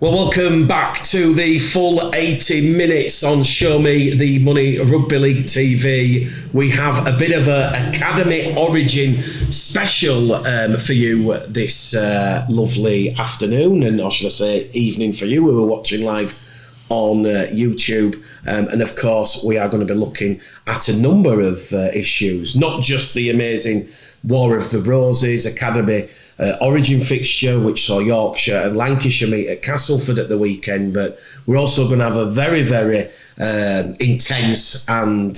Well, welcome back to the full 80 minutes on Show Me the Money Rugby League TV. We have a bit of an Academy Origin special for you this lovely afternoon, and or should I say evening for you who are watching live on YouTube. And of course, we are going to be looking at a number of issues, not just the amazing War of the Roses Academy Origin fixture, which saw Yorkshire and Lancashire meet at Castleford at the weekend, but we're also going to have a very, very intense and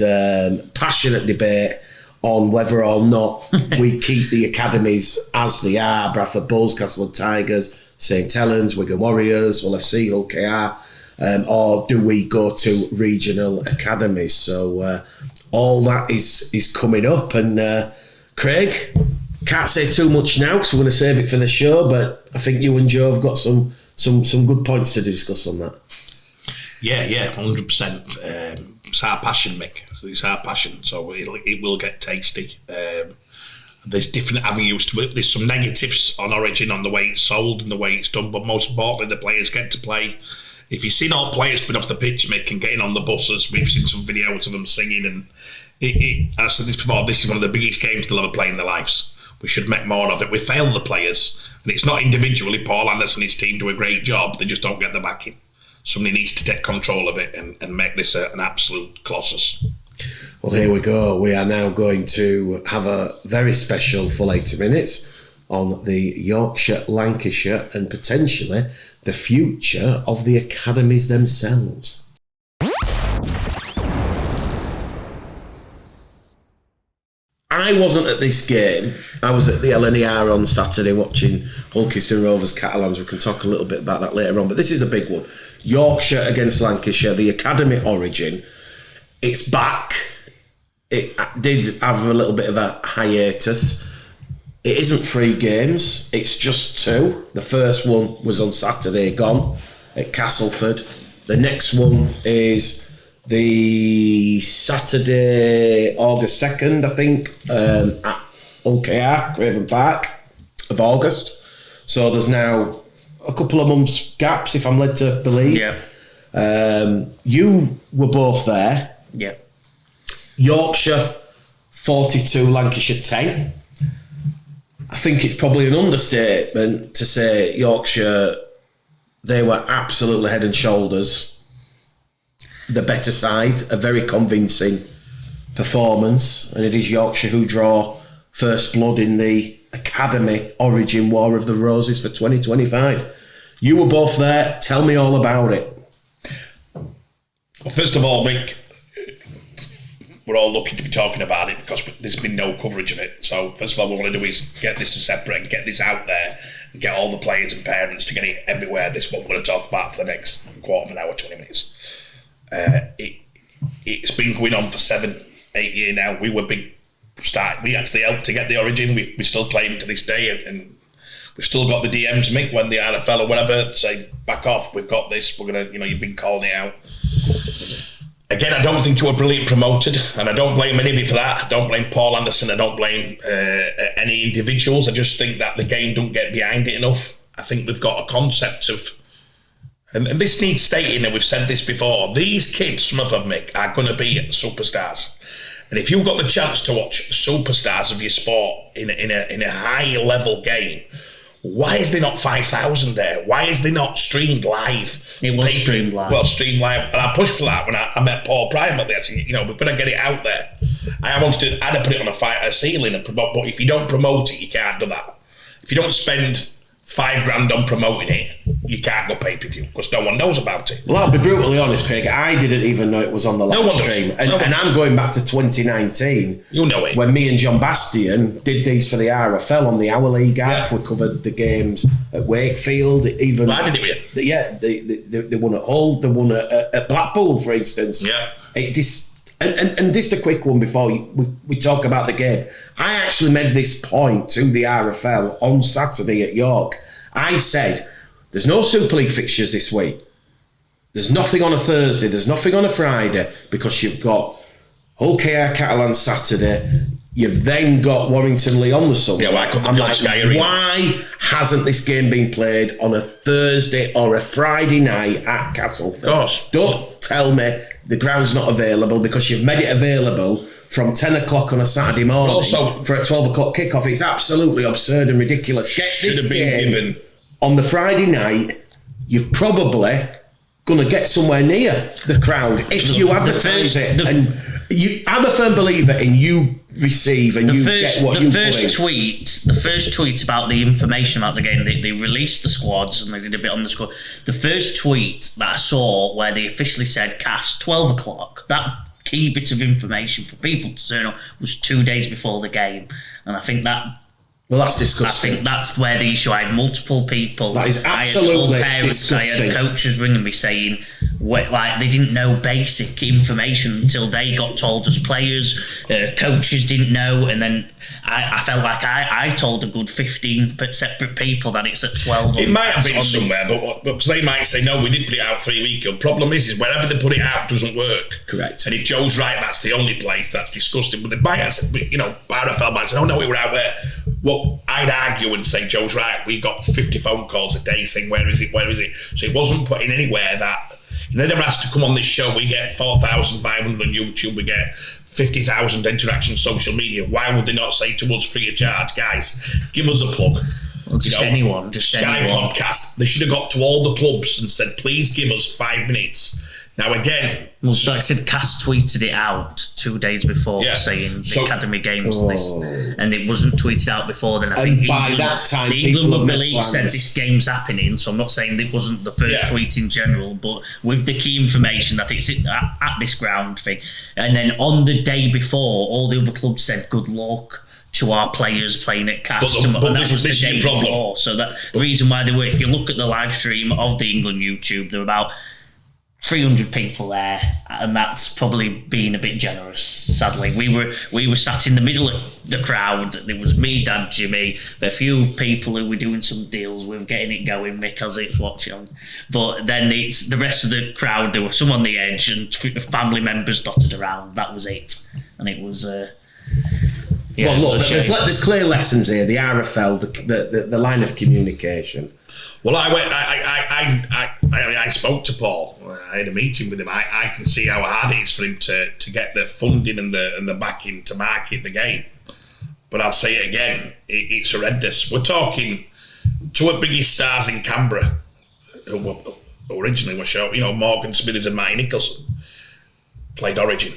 passionate debate on whether or not we keep the academies as they are: Bradford Bulls, Castleford Tigers, St Helens, Wigan Warriors, Hull FC, Hull KR, or do we go to regional academies? So all that is coming up, and Craig, can't say too much now because we're going to save it for the show, but I think you and Joe have got some good points to discuss on that. Yeah, 100%. It's our passion, Mick. It's our passion, so it will get tasty. There's different avenues to it. There's some negatives on Origin, on the way it's sold and the way it's done, but most importantly, the players get to play. If you've seen all players coming off the pitch, Mick, and getting on the buses, we've seen some videos of them singing, and I said this before, this is one of the biggest games they'll ever play in their lives. We should make more of it. We fail the players, and it's not individually. Paul Anderson and his team do a great job. They just don't get the backing. Somebody needs to take control of it and make this an absolute colossus. Well, here we go. We are now going to have a very special full 80 minutes on the Yorkshire, Lancashire, and potentially the future of the academies themselves. I wasn't at this game. I was at the LNER on Saturday watching Hull Rovers Catalans. We can talk a little bit about that later on, but this is the big one. Yorkshire against Lancashire, the Academy Origin. It's back. It did have a little bit of a hiatus. It isn't 3 games, it's just 2. The first one was on Saturday, gone at Castleford. The next one is the Saturday, August 2nd, I think, at Hull KR, Craven Park, of August. So there's now a couple of months gaps, if I'm led to believe. Yeah. You were both there. Yeah. Yorkshire 42, Lancashire 10. I think it's probably an understatement to say Yorkshire, they were absolutely head and shoulders the better side, a very convincing performance, and it is Yorkshire who draw first blood in the Academy Origin War of the Roses for 2025. You were both there. Tell me all about it. Well, first of all, Mick, we're all lucky to be talking about it because there's been no coverage of it. So first of all, what we want to do is get this separate and get this out there and get all the players and parents to get it everywhere. This is what we're going to talk about for the next quarter of an hour, 20 minutes. It's been going on for 7-8 years now. We were big start. We actually helped to get the Origin. We still claim it to this day, and we've still got the DMs, Mick, when the NFL or whatever say back off. We've got this. We're gonna, you've been calling it out. Again, I don't think you were brilliant promoted, and I don't blame anybody for that. I don't blame Paul Anderson. I don't blame any individuals. I just think that the game don't get behind it enough. I think we've got a concept of. And this needs stating, and we've said this before, these kids, some of them, Mick, are going to be superstars. And if you've got the chance to watch superstars of your sport in a high-level game, why is there not 5,000 there? Why is there not streamed live? It was streamed live. Well, streamed live. And I pushed for that when I met Paul privately. I said, we've got to get it out there. I'd have put it on a ceiling and promote, but if you don't promote it, you can't do that. If you don't spend $5,000 on promoting it, you can't go pay-per-view because no one knows about it. Well, I'll be brutally honest, Craig. I didn't even know it was on the live stream. And I'm going back to 2019. You know it. When me and John Bastian did these for the RFL on the Our League app. Yeah. We covered the games at Wakefield. Even I did it with you. Yeah, they won at Hull. They won at Blackpool, for instance. Yeah. And just a quick one before we talk about the game. I actually made this point to the RFL on Saturday at York. I said, there's no Super League fixtures this week. There's nothing on a Thursday. There's nothing on a Friday because you've got Hull KR Catalan Saturday, You've then got Warrington Lee on the Sunday. Yeah, why couldn't I'm they be on like, Sky Arena? why hasn't this game been played on a Thursday or a Friday night at Castleford? Of course. Don't tell me the ground's not available because you've made it available from 10 o'clock on a Saturday morning Also, for a 12 o'clock kickoff. It's absolutely absurd and ridiculous. Get Should this have been game given. on the Friday night. You're probably going to get somewhere near the crowd if you advertise it. I'm a firm believer in you receive and get what you put in. The first tweet about the information about the game, they released the squads and they did a bit on the squad. The first tweet that I saw where they officially said cast 12 o'clock, that key bit of information for people to turn up was 2 days before the game. And I think that... Well, that's disgusting. I think that's where the issue. I had multiple people. That is absolutely disgusting. I had coaches ringing me saying, like, they didn't know basic information until they got told as players. Coaches didn't know, and then I felt like I told a good 15 separate people that it's at 12. It might have been somewhere, but because they might say, no, we did put it out 3 weeks ago. Problem is wherever they put it out doesn't work. Correct. And if Joe's right, that's the only place. That's disgusting. But they might have said, RFL might say, oh no, we were out there. Well, I'd argue and say Joe's right. We got 50 phone calls a day saying, where is it? So it wasn't put in anywhere that... They never asked to come on this show. We get 4,500 on YouTube. We get 50,000 interactions on social media. Why would they not say to us free of charge, guys, give us a plug? Well, just anyone. Sky podcast. They should have got to all the clubs and said, please give us 5 minutes. Now again, well, like I said, Cass tweeted it out 2 days before saying the academy games and it wasn't tweeted out before then. I think by that time, the England Rugby League said this game's happening, so I'm not saying it wasn't the first tweet in general, but with the key information that it's at this ground thing, and then on the day before, all the other clubs said good luck to our players playing at Cass, and that was the day before. So that the reason why they were, if you look at the live stream of the England YouTube, there were about 300 people there, and that's probably being a bit generous. Sadly, we were sat in the middle of the crowd. There was me, Dad, Jimmy, a few people who were doing some deals with getting it going. Mick as it's watching, but then it's the rest of the crowd. There were some on the edge and family members dotted around. That was it, and it was. Well, look, there's clear lessons here. The RFL, the line of communication. Well, I spoke to Paul. I had a meeting with him. I can see how hard it is for him to get the funding and the backing to market the game. But I'll say it again, it's horrendous. We're talking two of the biggest stars in Canberra, who originally were shown, Morgan Smithers and Marty Nicholson, played Origin.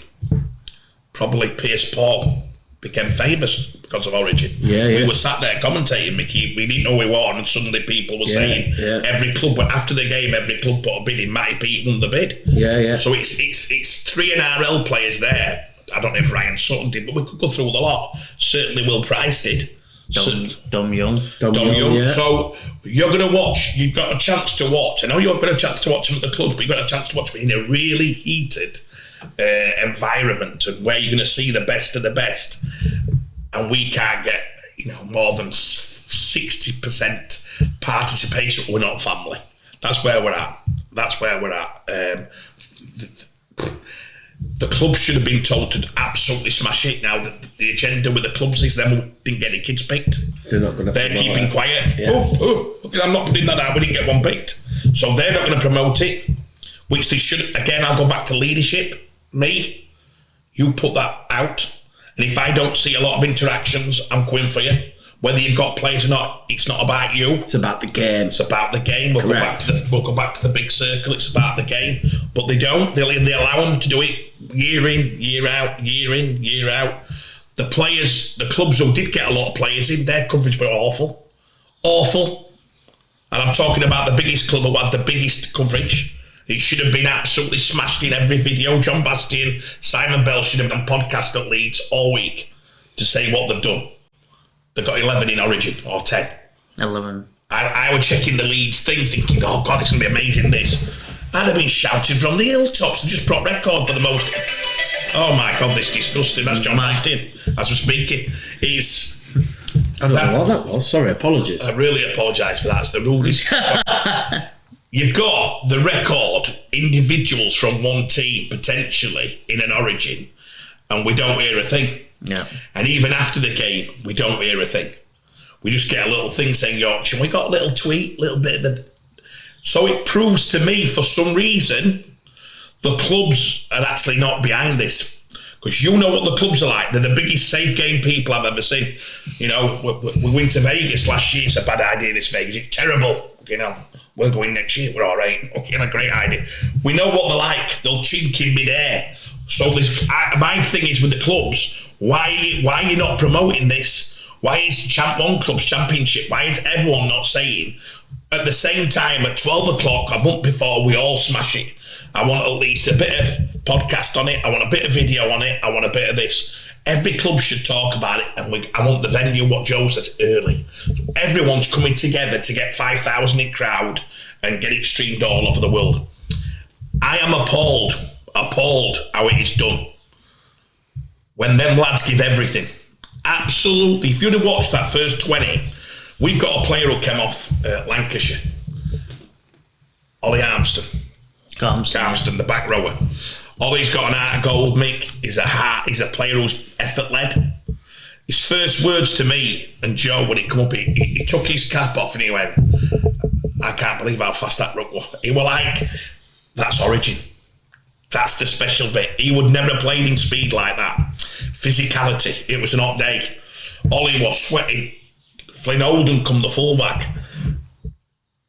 Probably Pierce Paul became famous because of Origin. We were sat there commentating, Mickey. We didn't know we were, and suddenly people were saying every club, after the game, every club put a bid in. Matty Pete won the bid. So it's 3 NRL players there. I don't know if Ryan Sutton did, but we could go through the lot. Certainly Will Price did. Dom Young. So you're going to watch. You've got a chance to watch. I know you've got a chance to watch them at the club, but you've got a chance to watch them in a really heated environment, and where you're going to see the best of the best, and we can't get more than 60% participation. We're not family. That's where we're at. The club should have been told to absolutely smash it. Now the agenda with the clubs is them who didn't get any kids picked. They're keeping quiet. I'm not putting that out. We didn't get one picked, so they're not going to promote it, which they should. Again, I'll go back to leadership. Me, you put that out, and if I don't see a lot of interactions, I'm coming for you. Whether you've got players or not, it's not about you. It's about the game. We'll go back to the big circle. It's about the game, but they don't. They allow them to do it year in, year out. The players, the clubs who did get a lot of players in, their coverage were awful. And I'm talking about the biggest club who had the biggest coverage. It should have been absolutely smashed in every video. John Bastian, Simon Bell should have done podcast at Leeds all week to say what they've done. They've got 11 in Origin, or 10. 11. I was checking the Leeds thing, thinking, oh God, it's going to be amazing, this. I'd have been shouting from the hilltops. They just brought record for the most. Oh my God, this is disgusting. That's John Bastian, as we're speaking. I don't know what that was. Sorry, apologies. I really apologise for that. It's the rules. You've got the record individuals from one team potentially in an Origin, and we don't hear a thing. Yeah. And even after the game, we don't hear a thing. We just get a little thing saying Yorkshire. We got a little tweet, little bit of the... So it proves to me, for some reason, the clubs are actually not behind this. Because you know what the clubs are like. They're the biggest safe game people I've ever seen. You know, we went to Vegas last year. It's a bad idea, this Vegas. It's terrible. You know, we're going next year. We're all right. Okay, a great idea. We know what they're like. They'll chink in midair. So my thing is with the clubs, why are you not promoting this? Why is Champ 1 Club's Championship? Why is everyone not saying, at the same time, at 12 o'clock, a month before, we all smash it? I want at least a bit of podcast on it. I want a bit of video on it. I want a bit of this. Every club should talk about it, and I want the venue, what Joe says, early. So everyone's coming together to get 5,000 in crowd and get it streamed all over the world. I am appalled how it is done. When them lads give everything. Absolutely. If you'd have watched that first 20, we've got a player who came off Lancashire. Ollie Armston, the back rower. Ollie's got an heart of gold, Mick. He's a player who's effort-led. His first words to me and Joe when he come up, he took his cap off and he went, I can't believe how fast that ruck was. He was like, that's Origin. That's the special bit. He would never have played in speed like that. Physicality. It was an hot day. Ollie was sweating. Flynn Oldham come the fullback.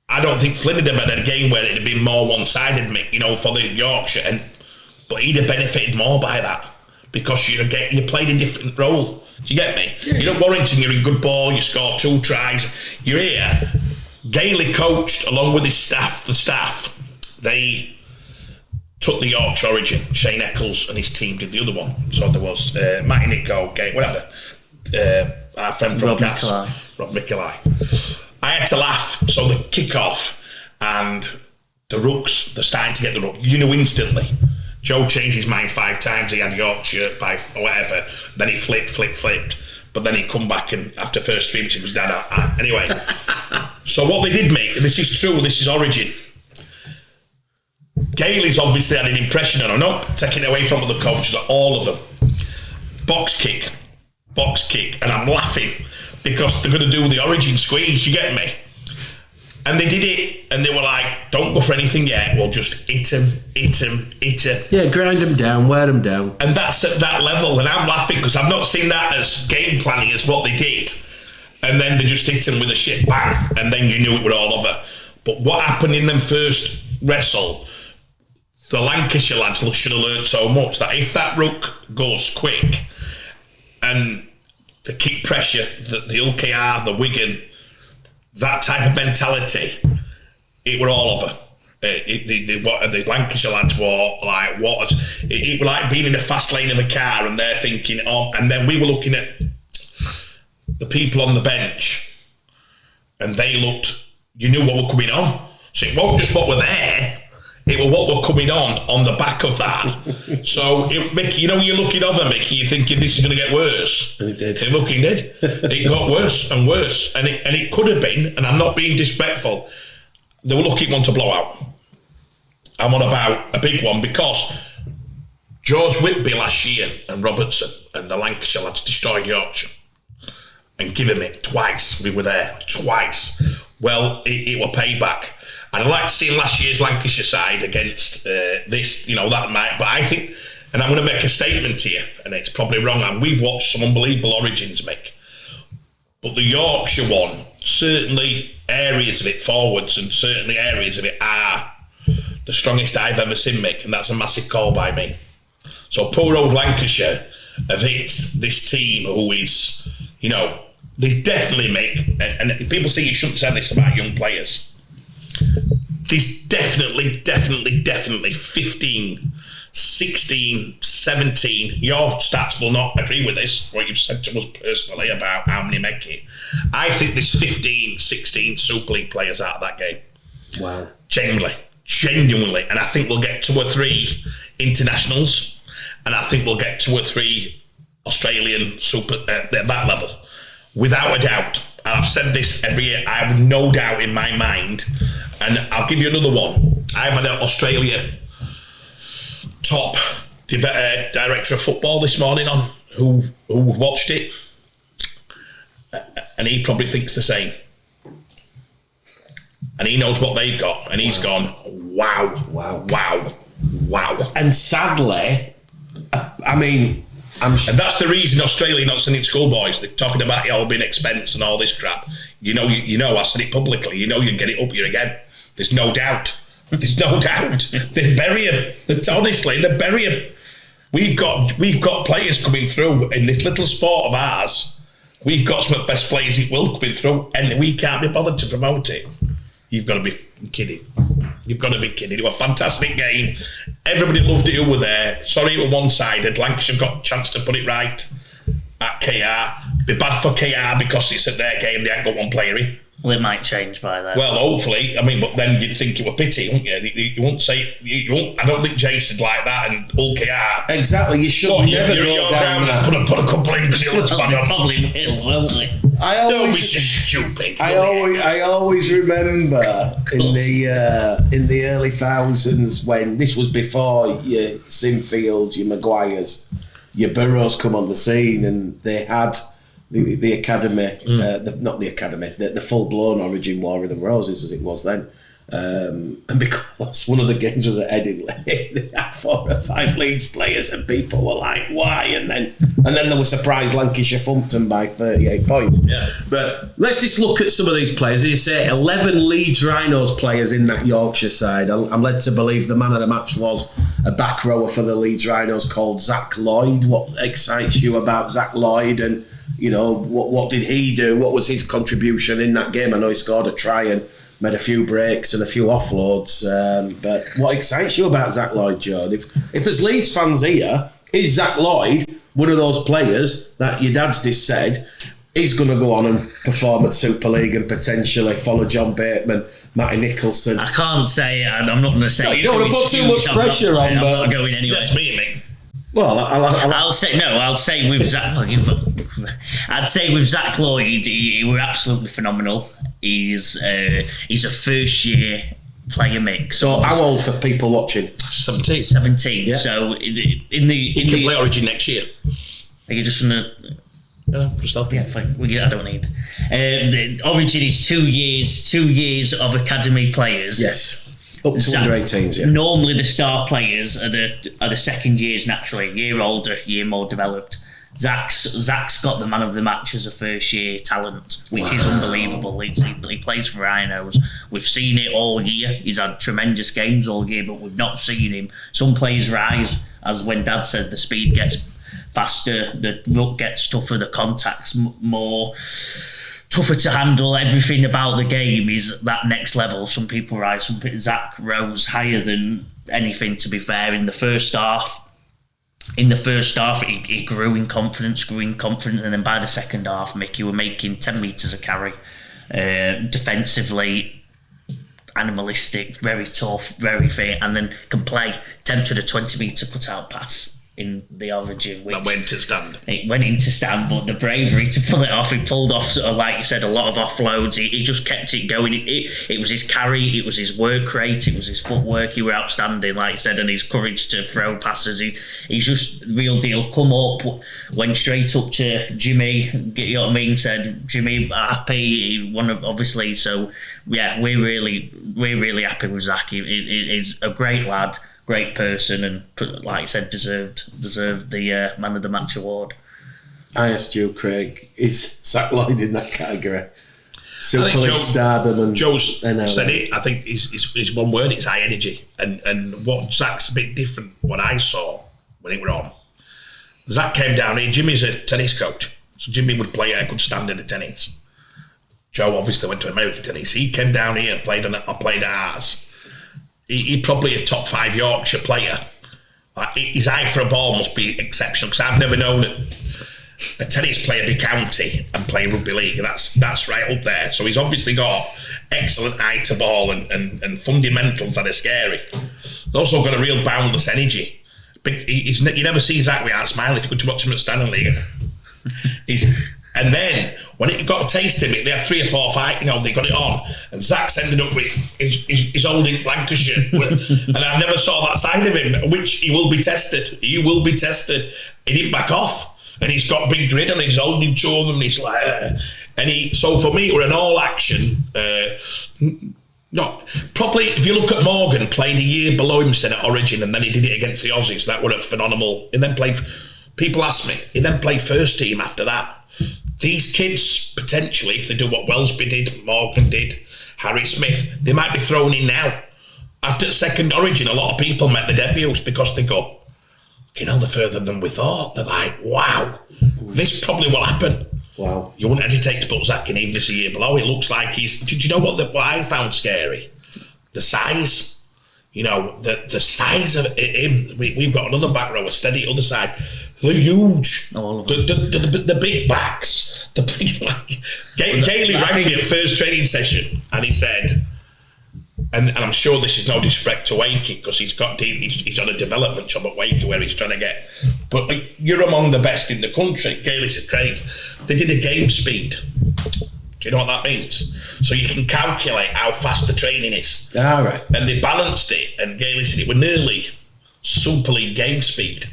I don't think Flynn had ever had a game where it had been more one-sided, Mick, you know, for the Yorkshire. But he'd have benefited more by that because you played a different role. Do you get me? Yeah. You're at Warrington, you're in good ball, you score 2 tries. You're here. Gailey coached, along with his staff, they took the Yorkshire Origin. Shane Eccles and his team did the other one. So there was Matty Nico, whatever. Our friend from Cass, Rob Mickelai. I had to laugh. So the kick-off and the rucks, they're starting to get the ruck. You know instantly. Joe changed his mind 5 times. He had Yorkshire by whatever. Then he flipped. But then he come back and after first 3 minutes it was down. Anyway. So what they did make, and this is true, this is Origin. Gailey's obviously had an impression on him. No, taking it away from other coaches, all of them. Box kick. And I'm laughing because they're going to do the Origin squeeze, you get me? And they did it, and they were like, don't go for anything yet, we'll just hit him. Yeah, grind them down, wear them down. And that's at that level, and I'm laughing because I've not seen that as game planning as what they did. And then they just hit him with a shit bang, and then you knew it were all over. But what happened in them first wrestle, the Lancashire lads should have learned so much that if that ruck goes quick and the kick pressure, the LKR, the Wigan, that type of mentality, it were all over. The Lancashire lads were like, it was like being in the fast lane of a car and they're thinking, and then we were looking at the people on the bench and they looked, you knew what were coming on. So it wasn't just what were there, it was what were coming on the back of that. So, Mickey, you know, you're looking over, Mickey, you're thinking this is going to get worse. And it did. It fucking did. It got worse and worse. And it could have been, and I'm not being disrespectful, they were lucky one to blow out. I'm on about a big one because George Whitby last year and Robertson and the Lancashire lads destroyed Yorkshire and given it twice. We were there twice. Well, it will pay back. I'd like to see last year's Lancashire side against this, you know, that might, but I think, and I'm going to make a statement here, and it's probably wrong, and we've watched some unbelievable Origins, Mick, but the Yorkshire one, certainly areas of it forwards and certainly areas of it are the strongest I've ever seen, Mick, and that's a massive call by me. So poor old Lancashire have hit this team who is, you know, there's definitely, Mick, and people say you shouldn't say this about young players. There's definitely 15, 16, 17. Your stats will not agree with this, what you've said to us personally about how many make it. I think there's 15, 16 Super League players out of that game. Wow. Genuinely. And I think we'll get 2 or 3 internationals, and I think we'll get 2 or 3 Australian super at that level. Without a doubt. And I've said this every year, I have no doubt in my mind. And I'll give you another one. I've had an Australia top director of football this morning on, who watched it, and he probably thinks the same. And he knows what they've got, and he's gone, wow. And sadly, I mean, and that's the reason Australia not sending schoolboys. They're talking about it all being expense and all this crap. You know, I said it publicly. You know, you can get it up here again. There's no doubt. There's no doubt. They bury him. Honestly, they bury him. We've got players coming through in this little sport of ours. We've got some of the best players it will coming through, and we can't be bothered to promote it. You've got to be kidding. You've got to be kidding. It was a fantastic game. Everybody loved it who were there. Sorry it was one-sided. Lancashire got a chance to put it right at KR. Be bad for KR because it's at their game. They ain't got one player in. Well, it might change by then. Well, hopefully. I mean, but then you'd think it were pity, wouldn't you? You won't say... I don't think Jason'd like that and all KR. Exactly. You should never go down that. Put a couple in because it looks bad. Probably will, won't they? Don't be stupid. I always remember in the early thousands when this was before your Sinfields, your Maguires, your Burrows come on the scene, and they had the academy, not the academy, the full-blown Origin War of the Roses as it was then. And because one of the games was at Headingley, they had 4 or 5 Leeds players, and people were like, "Why?" And then they were surprised Lancashire thumped them by 38 points. Yeah. But let's just look at some of these players. You say 11 Leeds Rhinos players in that Yorkshire side. I'm led to believe the man of the match was a back rower for the Leeds Rhinos called Zach Lloyd. What excites you about Zach Lloyd, and what did he do? What was his contribution in that game? I know he scored a try and made a few breaks and a few offloads. But what excites you about Zach Lloyd, John? If there's Leeds fans here, is Zach Lloyd one of those players that your dad's just said is going to go on and perform at Super League and potentially follow John Bateman, Matty Nicholson? I can't say, and I'm not going to say... No, you don't want to put too much pressure on, I'm but... not going anywhere. That's me, Mick. Well, I'll say with Zach. I'd say with Zach Lloyd, he were absolutely phenomenal. He's a first year player mix. So how old for people watching? 17. Yeah. So He can play Origin next year. Are you just gonna? Just help you. Yeah, fine. I don't need. The Origin is 2 years. 2 years of academy players. Yes. Up to under 18s, yeah. Normally, the star players are the second years naturally, a year older, year more developed. Zach's got the man of the match as a first year talent, which is unbelievable. He plays for Rhinos. We've seen it all year. He's had tremendous games all year, but we've not seen him. Some players rise, as when Dad said, the speed gets faster, the ruck gets tougher, the contact's more tougher to handle. Everything about the game is that next level. Some people rise, Zach rose higher than anything, to be fair. In the first half, he grew in confidence, and then by the second half, Mick, you were making 10 metres a carry. Defensively, animalistic, very tough, very fit, and then can play, tempted a 20-metre cut-out pass in the Origin. That went to stand. It went into stand, but the bravery to pull it off, he pulled off, sort of, like you said, a lot of offloads. He just kept it going. It was his carry, it was his work rate, it was his footwork. He were outstanding, like you said, and his courage to throw passes. He's just real deal. Come up, went straight up to Jimmy, you know what I mean, said, Jimmy, happy, obviously. So, yeah, we're really happy with Zach. He's a great lad, great person, and like I said, deserved the man of the match award. I asked you, Craig, is Zach Lloyd in that category? Super League stardom, and Joe's said it. I think it's one word. It's high energy, and what Zach's a bit different. What I saw when it were on, Zach came down here. Jimmy's a tennis coach, so Jimmy would play at a good standard of tennis. Joe obviously went to American tennis. He came down here and played at ours. He's probably a top 5 Yorkshire player. His eye for a ball must be exceptional, because I've never known a tennis player be county and play rugby league. That's right up there. So he's obviously got excellent eye to ball and fundamentals that are scary. He's also got a real boundless energy. You never see Zach without smiling if you go to watch him at Stanley League. And then when it got a taste of it, they had 3 or 4 fights, they got it on. And Zach's ended up with his old in Lancashire. And I never saw that side of him, which he will be tested. He will be tested. He didn't back off. and he's got big grid and he's holding two of them and he's like, so for me, it were an all action. Not probably, if you look at Morgan, played a year below him at Origin, and then he did it against the Aussies. That were a phenomenal. And then played. People ask me, he then played first team after that. These kids potentially, if they do what Wellesby did, Morgan did, Harry Smith, they might be thrown in now. After second Origin, a lot of people met the debuts because they go, they're further than we thought. They're like, wow, this probably will happen. Wow. You wouldn't hesitate to put Zach in even this a year below. It looks like he's... Did you know what I found scary? The size. The size of him. We've got another back row, a steady other side. They're huge. All of them. The big backs. The big... Gailey rang me at first training session and he said... And I'm sure this is no disrespect to Wakey because he's on a development job at Wakey where he's trying to get. But you're among the best in the country. Gailey said, Craig, they did a game speed. Do you know what that means? So you can calculate how fast the training is. All right. And they balanced it. And Gailey said it were nearly Super League game speed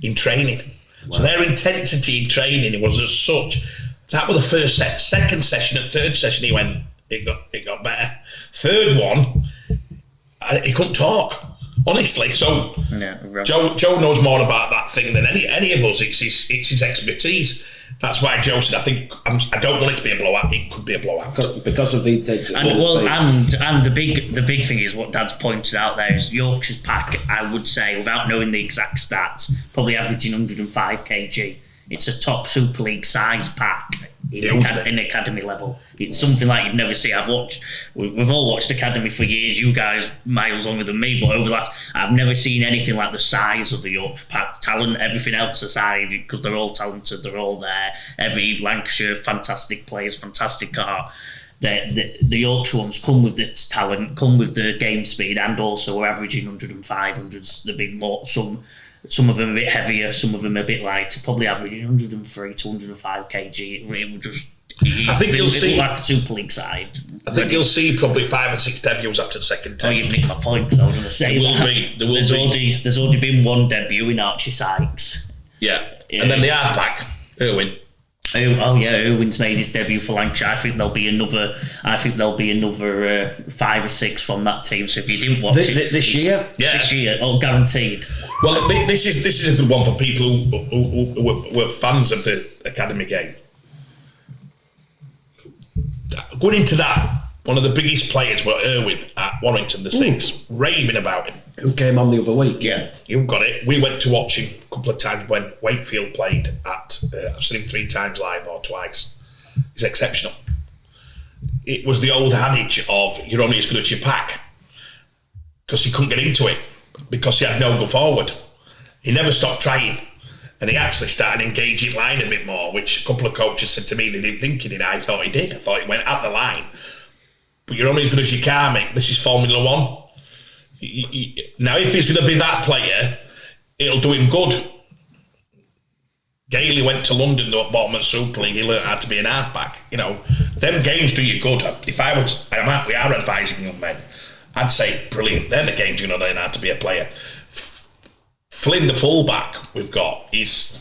in training. Wow. So their intensity in training was as such. That was the first set. Second session and third session, he went. It got better. Third one, he couldn't talk, honestly. So Joe knows more about that thing than any of us. It's his expertise. That's why Joe said, I don't want it to be a blowout. It could be a blowout because of the intensity. And the big thing is what Dad's pointed out there is Yorkshire's pack. I would say, without knowing the exact stats, probably averaging 105 kg. It's a top Super League size pack in academy level. It's something like you've never seen. We've all watched academy for years. You guys miles longer than me, but over the last, I've never seen anything like the size of the Yorkshire pack. Talent, everything else aside, because they're all talented, they're all there. Every Lancashire, fantastic players, fantastic art. The Yorkshire ones come with its talent, come with the game speed, and also are averaging 105, 100s. The big more some of them a bit heavier, some of them a bit lighter, probably averaging 103 to 105 kg. It will just... I think you'll see like a Super League side. I think you'll see probably 5 or 6 debuts after the second test. Oh, you've nicked my point, because I was going to say there's already been one debut in Archie Sykes. Yeah. And then the halfback, Irwin. Irwin's made his debut for Lancashire. I think there'll be another 5 or 6 from that team. So if you didn't watch this year, guaranteed. Well, this is a good one for people who were fans of the academy game. Going into that, one of the biggest players were Irwin at Warrington, the Six, raving about him. Who came on the other week? Yeah, you've got it. We went to watch him a couple of times when Wakefield played at. I've seen him 3 times live or twice. He's exceptional. It was the old adage of you're only as good as your pack, because he couldn't get into it because he had no go forward. He never stopped trying, and he actually started engaging line a bit more, which a couple of coaches said to me they didn't think he did. I thought he did. I thought he went at the line, but you're only as good as your car, Mick. This is Formula One. Now, if he's going to be that player, it'll do him good. Gailey went to London, the bottom of Super League. He learned how to be an halfback. Them games do you good. If we are advising young men, I'd say brilliant. They're the games you're going to learn how to be a player. Flynn, the fullback we've got, his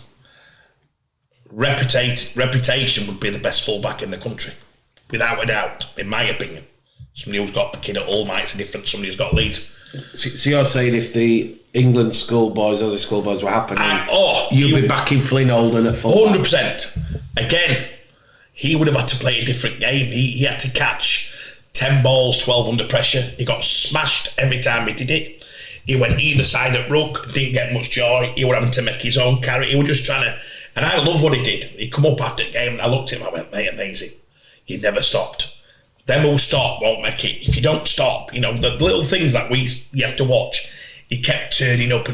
reputation would be the best fullback in the country, without a doubt, in my opinion. Somebody who's got a kid at All Might's a different. Somebody who's got Leeds. So you're saying if the England schoolboys, Aussie schoolboys were happening, you'd be backing Flynn Holden at fullback? 100%. Again, he would have had to play a different game. He had to catch 10 balls, 12 under pressure. He got smashed every time he did it. He went either side at ruck, didn't get much joy. He was having to make his own carry. He was just trying to... And I love what he did. He come up after the game and I looked at him, I went, mate, amazing. He never stopped. Them who stop won't make it. If you don't stop, the little things that you have to watch. He kept turning up,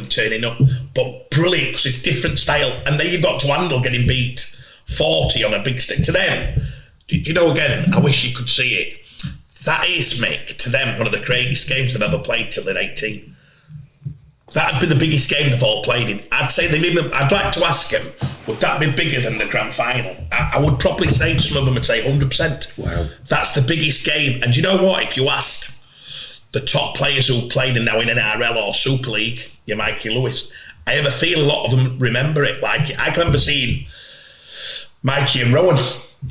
but brilliant, because it's different style. And then you've got to handle getting beat 40 on a big stick. To them, again, I wish you could see it. That is, Mick, to them, one of the greatest games they've ever played till they're 18. That'd be the biggest game they've all played in. I'd like to ask them, would that be bigger than the grand final? I would probably say some of them would say 100%. Wow. That's the biggest game. And you know what? If you asked the top players who played and now in NRL or Super League, your Mikey Lewis, I have a feel a lot of them remember it. Like, I can remember seeing Mikey and Rowan,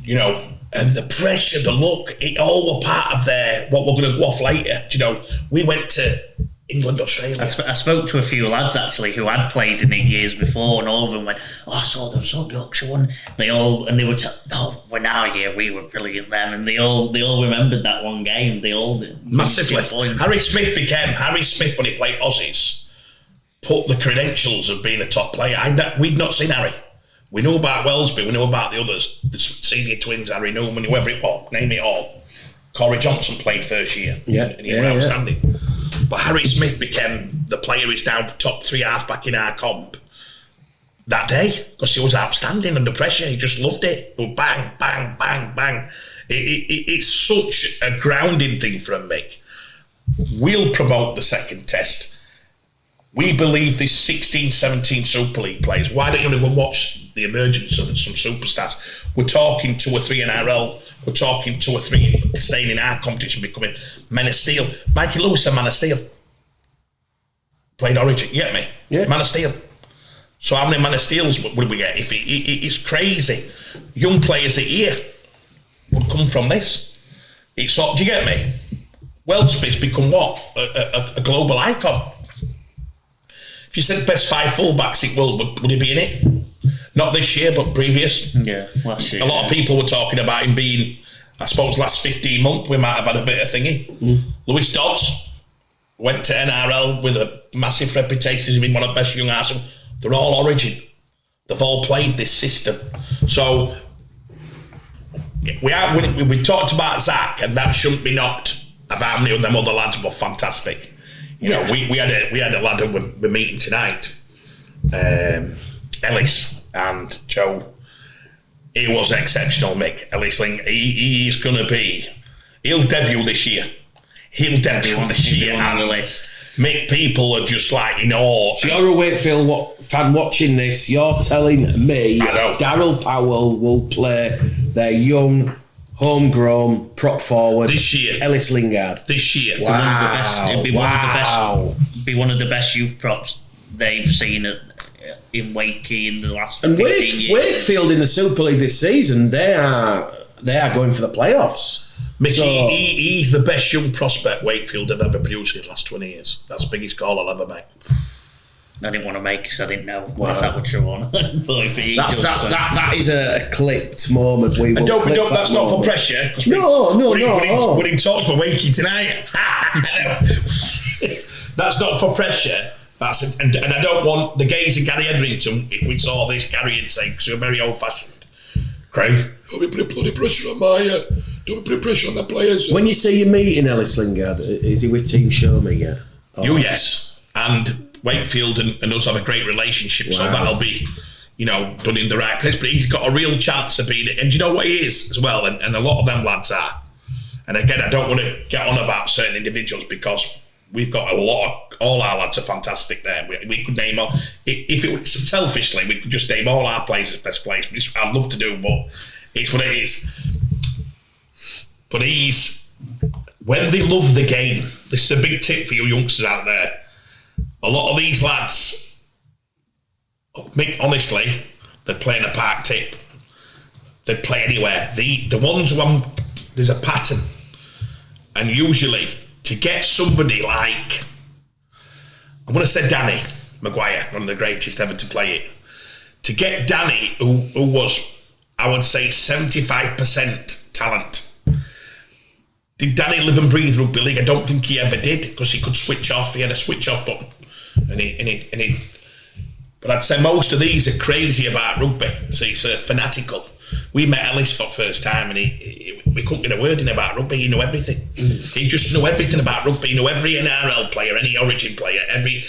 you know, and the pressure, the look, it all were part of what we're going to go off later. You know, we went to England, Australia. I spoke to a few lads actually who had played in it years before, and all of them went, "Oh, I saw the result, Yorkshire won." They were "Oh, when our year we were brilliant then," and they all remembered that one game. They all did. Massively. Harry Smith when he played Aussies, put the credentials of being a top player. We'd not seen Harry. We knew about Wellesby, we knew about the others, the senior twins, Harry Newman, whoever it was, name it all. Corey Johnson played first year, and he was outstanding. But Harry Smith became the player who's now top 3 halfback in our comp that day, because he was outstanding under pressure. He just loved it. Bang, bang, bang, bang. It's such a grounding thing from Mick. We'll promote the second test. We believe this 16, 17 Super League players. Why don't you go and watch the emergence of some superstars? We're talking 2 or 3 NRL. We're talking 2 or 3 staying in our competition, becoming Men of Steel. Mikey Lewis, a Man of Steel. Played Origin, you get me? Yeah. Man of Steel. So how many Man of Steels would we get? It's crazy. Young players a year would come from this. Do you get me? Wellesby's become what? A global icon. If you said best 5 fullbacks in world, would he be in it? Not this year, but previous. Yeah, last year. A lot of people were talking about him being, I suppose, last 15 months, we might have had a bit of thingy. Lewis Dodds went to NRL with a massive reputation as being one of the best young Arsenal. They're all Origin. They've all played this system. So we talked about Zach, and that shouldn't be knocked of how many of them other lads were fantastic. You know, we had a lad who we're meeting tonight, Ellis and Joe. He was exceptional, Mick. Ellis Ling. He's going to be. He'll debut this year. And Mick, people are just like in awe. So you're a Wakefield fan watching this. You're telling me Daryl Powell will play their young, homegrown prop forward this year, Ellis Lingard. This year, It'd be one of the best youth props they've seen in Wakey in the last 15 years. Wakefield in the Super League this season, they are going for the playoffs. Mickey, he's the best young prospect Wakefield have ever produced in the last 20 years. That's the biggest call I'll ever make. I didn't want to make because I didn't know if that would show on. That is a clipped moment. That's not for pressure. No. We're in talks for Wakey tonight. That's not for pressure. And I don't want the gaze of Gary Etherington, if we saw this, Gary would say, because you're very old-fashioned. Craig, don't be putting bloody pressure on don't be putting pressure on the players. When you say you're meeting Ellis Lingard, is he with Team Show Me yet? Yes. And Wakefield and us have a great relationship, so that'll be, done in the right place. But he's got a real chance of being it. And do you know what he is as well? And a lot of them lads are. And again, I don't want to get on about certain individuals because we've got all our lads are fantastic there. We could name all, if it was selfishly, we could just name all our players as best players, which I'd love to do, but it's what it is. But when they love the game, this is a big tip for you youngsters out there. A lot of these lads, Mick, honestly, they'd play in a park tip. They'd play anywhere. The ones who there's a pattern. And usually, to get somebody like, I'm going to say Danny Maguire, one of the greatest ever to play it. To get Danny, who was, I would say, 75% talent. Did Danny live and breathe rugby league? I don't think he ever did, because he could switch off. He had a switch off button. But I'd say most of these are crazy about rugby. So he's fanatical. We met Ellis for the first time, and we couldn't get a word in about rugby. He knew everything. He just knew everything about rugby. He knew every NRL player, any Origin player, any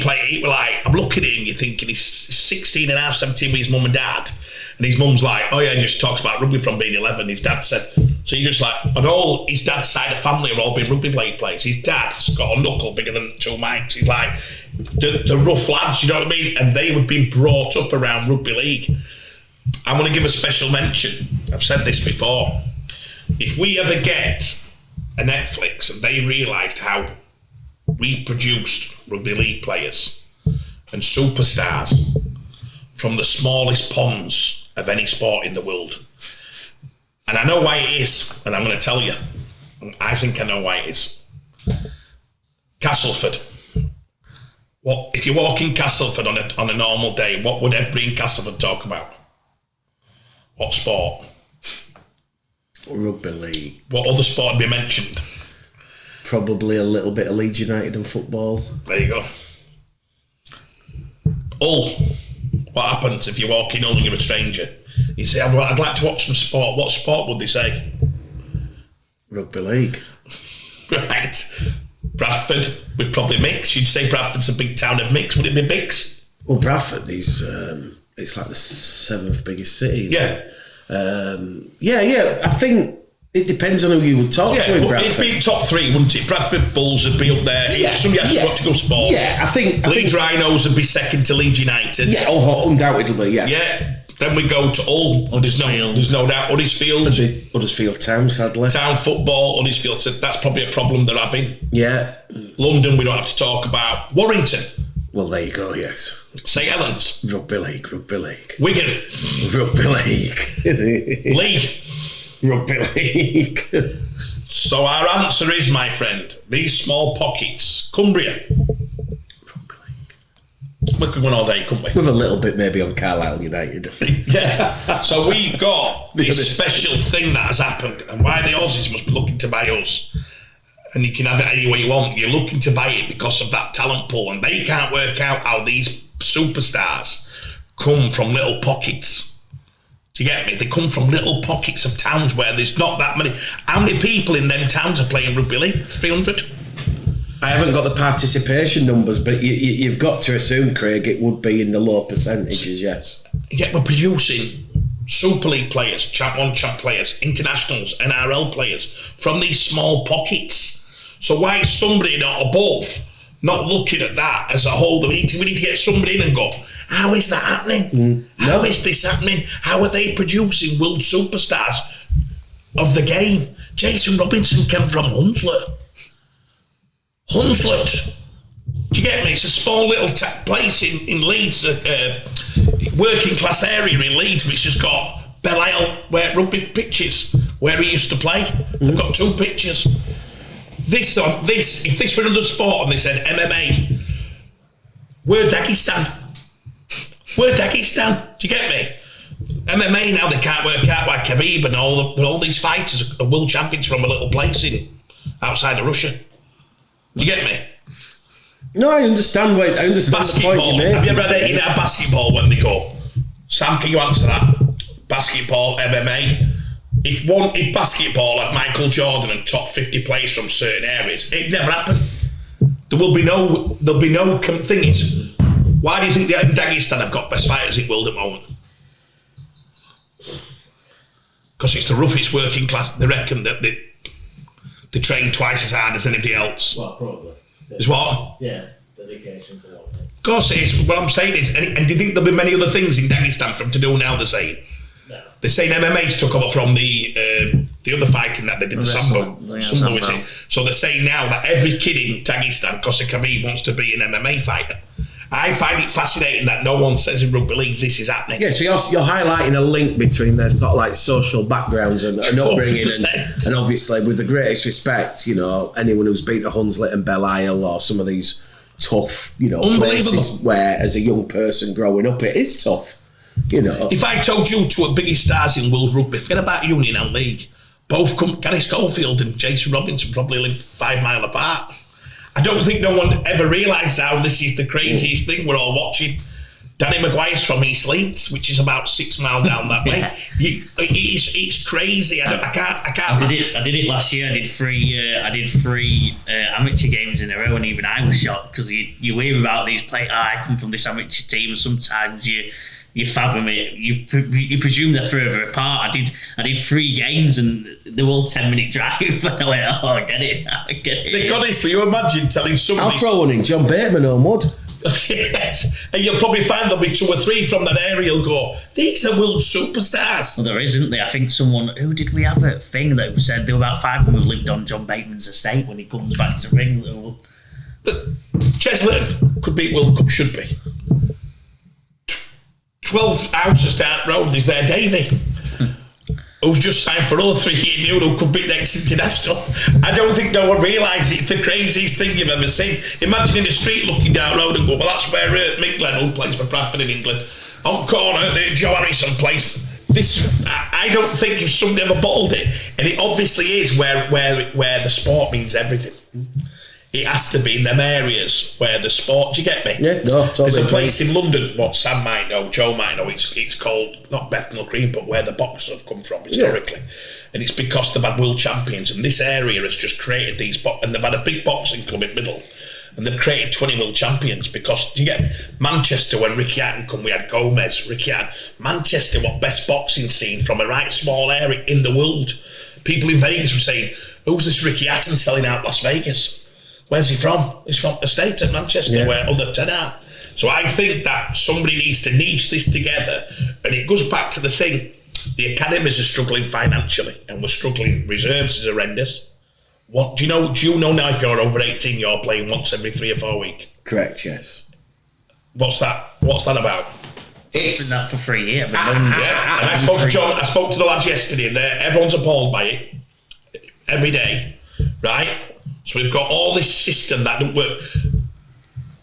player. He was like, I'm looking at him, you're thinking he's 16 and a half, 17 with his mum and dad. And his mum's like, oh yeah, he just talks about rugby from being 11. His dad said, so you're just like, and all his dad's side of family have all been rugby league players. His dad's got a knuckle bigger than 2 mics. He's like, the rough lads, you know what I mean? And they were being brought up around rugby league. I want to give a special mention. I've said this before. If we ever get a Netflix and they realised how we produced rugby league players and superstars from the smallest ponds of any sport in the world. And I know why it is, and I'm going to tell you. I think I know why it is. Castleford. What if you walk in Castleford on a normal day? What would everybody in Castleford talk about? What sport? Rugby league. What other sport would be mentioned? Probably a little bit of Leeds United and football. There you go. Hull. What happens if you walk in Hull and you're a stranger? You say, I'd like to watch some sport. What sport would they say? Rugby league. Right. Bradford, we'd probably mix. You'd say Bradford's a big town of mix. Would it be mix? Well, Bradford is, it's like the 7th biggest city. Yeah. I think it depends on who you would talk to in Bradford. It'd be top 3, wouldn't it? Bradford Bulls would be up there. Yeah. Somebody has to watch to go sport. Yeah, I think Leeds Rhinos would be second to Leeds United. Yeah, undoubtedly, yeah. Yeah. Then we go to Hull. There's no doubt. Huddersfield Town, sadly. Town football, Huddersfield. That's probably a problem they're having. Yeah. London, we don't have to talk about. Warrington. Well, there you go, yes. St Helens. Rugby league. Wigan. Rugby league. Leith. Rugby league. So our answer is, my friend, these small pockets. Cumbria. We could go on all day, couldn't we? With a little bit maybe on Carlisle United. Yeah. So we've got this special thing that has happened, and why the Aussies must be looking to buy us. And you can have it any way you want. You're looking to buy it because of that talent pool, and they can't work out how these superstars come from little pockets. Do you get me? They come from little pockets of towns where there's not that many. How many people in them towns are playing rugby league? 300? I haven't got the participation numbers, but you've got to assume, Craig, it would be in the low percentages, yes. Yet we're producing Super League players, Champ 1, Champ players, internationals, NRL players from these small pockets. So why is somebody not above not looking at that as a whole? We need to get somebody in and go, how is that happening? How is this happening? How are they producing world superstars of the game? Jason Robinson came from Hunslet. Do you get me? It's a small little place in Leeds, working class area in Leeds, which has got Belle where rugby pitches where he used to play. They've got 2 pitches. If this were another sport and they said MMA, we're Dagestan. Do you get me? MMA now, they can't work out why Khabib and all these fighters are world champions from a little place outside of Russia. Do you get me? No, I understand the point you made. Have you ever had anything about basketball when they go? Sam, can you answer that? Basketball, MMA. If basketball had Michael Jordan and top 50 players from certain areas, it'd never happen. There'll be no thing is, why do you think the Dagestan have got best fighters in the world at the moment? Because it's the roughest working class. They reckon that they train twice as hard as anybody else. Well, probably. Is what? Yeah, dedication for what? Of course it is. What I'm saying is, and do you think there'll be many other things in Dagestan for them to do now, they're saying? No. They're saying MMA's took over from the other fighting that they did, the Sambo. Is it? So they're saying now that every kid in Dagestan, because of Khabib, wants to be an MMA fighter. I find it fascinating that no one says in rugby league this is happening. Yeah, so you're highlighting a link between their sort of like social backgrounds and upbringing, and obviously with the greatest respect, you know, anyone who's been to Hunslet and Belle Isle or some of these tough, you know, places where as a young person growing up it is tough, you know. If I told you two of the biggest stars in world rugby, forget about Union and League, both come, Gary Schofield and Jason Robinson probably lived 5 miles apart. I don't think no one ever realised how this is the craziest thing we're all watching. Danny Maguire's from East Leeds, which is about 6 miles down that way. It's crazy. I can't. I did it last year. I did three amateur games in a row, and even I was shocked because you hear about these players. I come from this amateur team, and sometimes you fathom it. You presume they're further apart. I did 3 games, and they were all 10-minute drive. And I went, oh, I get it. Like, honestly, you imagine telling somebody. I'll throw one in. John Bateman on wood. Yes, and you'll probably find there'll be 2 or 3 from that area who'll go, these are world superstars. Well, there isn't there? I think who did we have a thing that said there were about 5 of them who lived on John Bateman's estate when he comes back to ring. But Cheslin could beat World Cup, should be. 12 houses down the road, there's their Davy, who's just signed for another 3-year deal, who could be next international. I don't think no one realises it's the craziest thing you've ever seen. Imagine in the street looking down the road and go, well, that's where Mick plays for Bradford in England. On corner, Joe Harrison plays. I don't think if somebody ever bottled it, and it obviously is where the sport means everything. It has to be in them areas where the sport. Do you get me? Yeah, no, totally. There's a place in London, what Sam might know, Joe might know. It's called not Bethnal Green, but where the boxers have come from historically, and it's because they've had world champions, and this area has just created these and they've had a big boxing club in Middle, and they've created 20 world champions because you get Manchester when Ricky Hatton come, we had Gomez, Ricky Hatton. Manchester, what best boxing scene from a right small area in the world. People in Vegas were saying, "Who's this Ricky Hatton selling out Las Vegas? Where's he from? He's from the state of Manchester, where other 10 are." So I think that somebody needs to niche this together, and it goes back to the thing. The academies are struggling financially, and we're struggling. Reserves is horrendous. What do you know? Do you know now if you're over 18, you're playing once every 3 or 4 weeks? Correct. Yes. What's that? What's that about? It's been that for 3 years. And I spoke to John. I spoke to the lads yesterday, and everyone's appalled by it every day, right? So we've got all this system that don't work.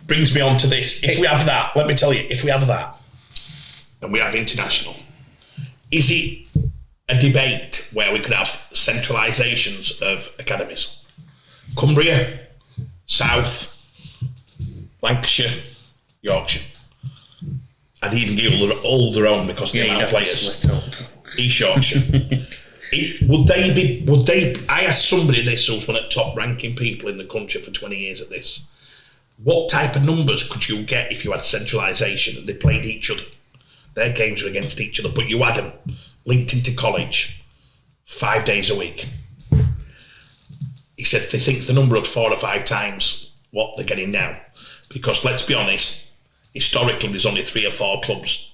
Brings me on to this. If we have that, let me tell you, if we have that, and we have international, is it a debate where we could have centralisations of academies? Cumbria, South, Lancashire, Yorkshire. I'd even give all their own because they are players. East Yorkshire. Would they? I asked somebody this who's one of the top ranking people in the country for 20 years at this. What type of numbers could you get if you had centralisation and they played each other? Their games were against each other, but you had them linked into college 5 days a week. He says they think the number of 4 or 5 times what they're getting now. Because let's be honest, historically there's only 3 or 4 clubs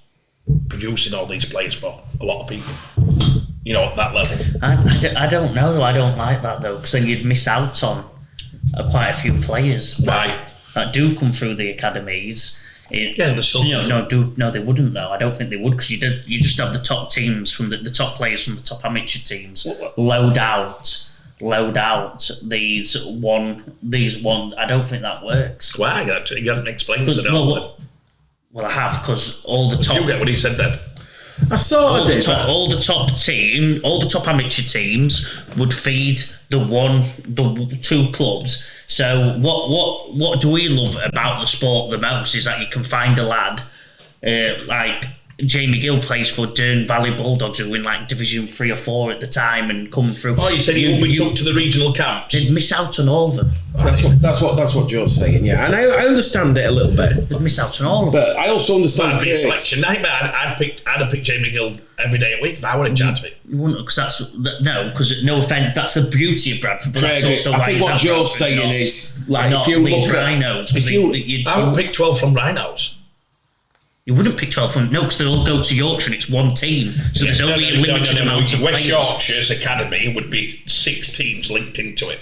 producing all these players for a lot of people. You know, at that level. I don't know though. I don't like that though, because then you'd miss out on quite a few players that do come through the academies. They're still. No, they wouldn't though. I don't think they would, because you just have the top teams from the top players from the top amateur teams load out these one. I don't think that works. Why? You haven't explained it. Well, I have, because all the top. Did you get what he said then? I saw all the top amateur teams would feed the 2 clubs. So what do we love about the sport the most is that you can find a lad like Jamie Gill plays for Dearne Valley Bulldogs, who were in like Division 3 or 4 at the time and come through. Oh, you said he wouldn't be took to the regional camps. They'd miss out on all of them. That's what Joe's saying, yeah. And I understand it a little bit. They'd miss out on all of them. But I also understand the selection nightmare. I'd have picked Jamie Gill every day a week if I were in charge of it. You wouldn't, because no offence, that's the beauty of Bradford. But Craig, that's also I think what Joe's saying is, like, if you look at Rhinos, I would pick 12 from Rhinos. You wouldn't pick 12 from because they all go to Yorkshire and it's one team, so there's only a limited amount of West players. Yorkshire's academy would be 6 teams linked into it,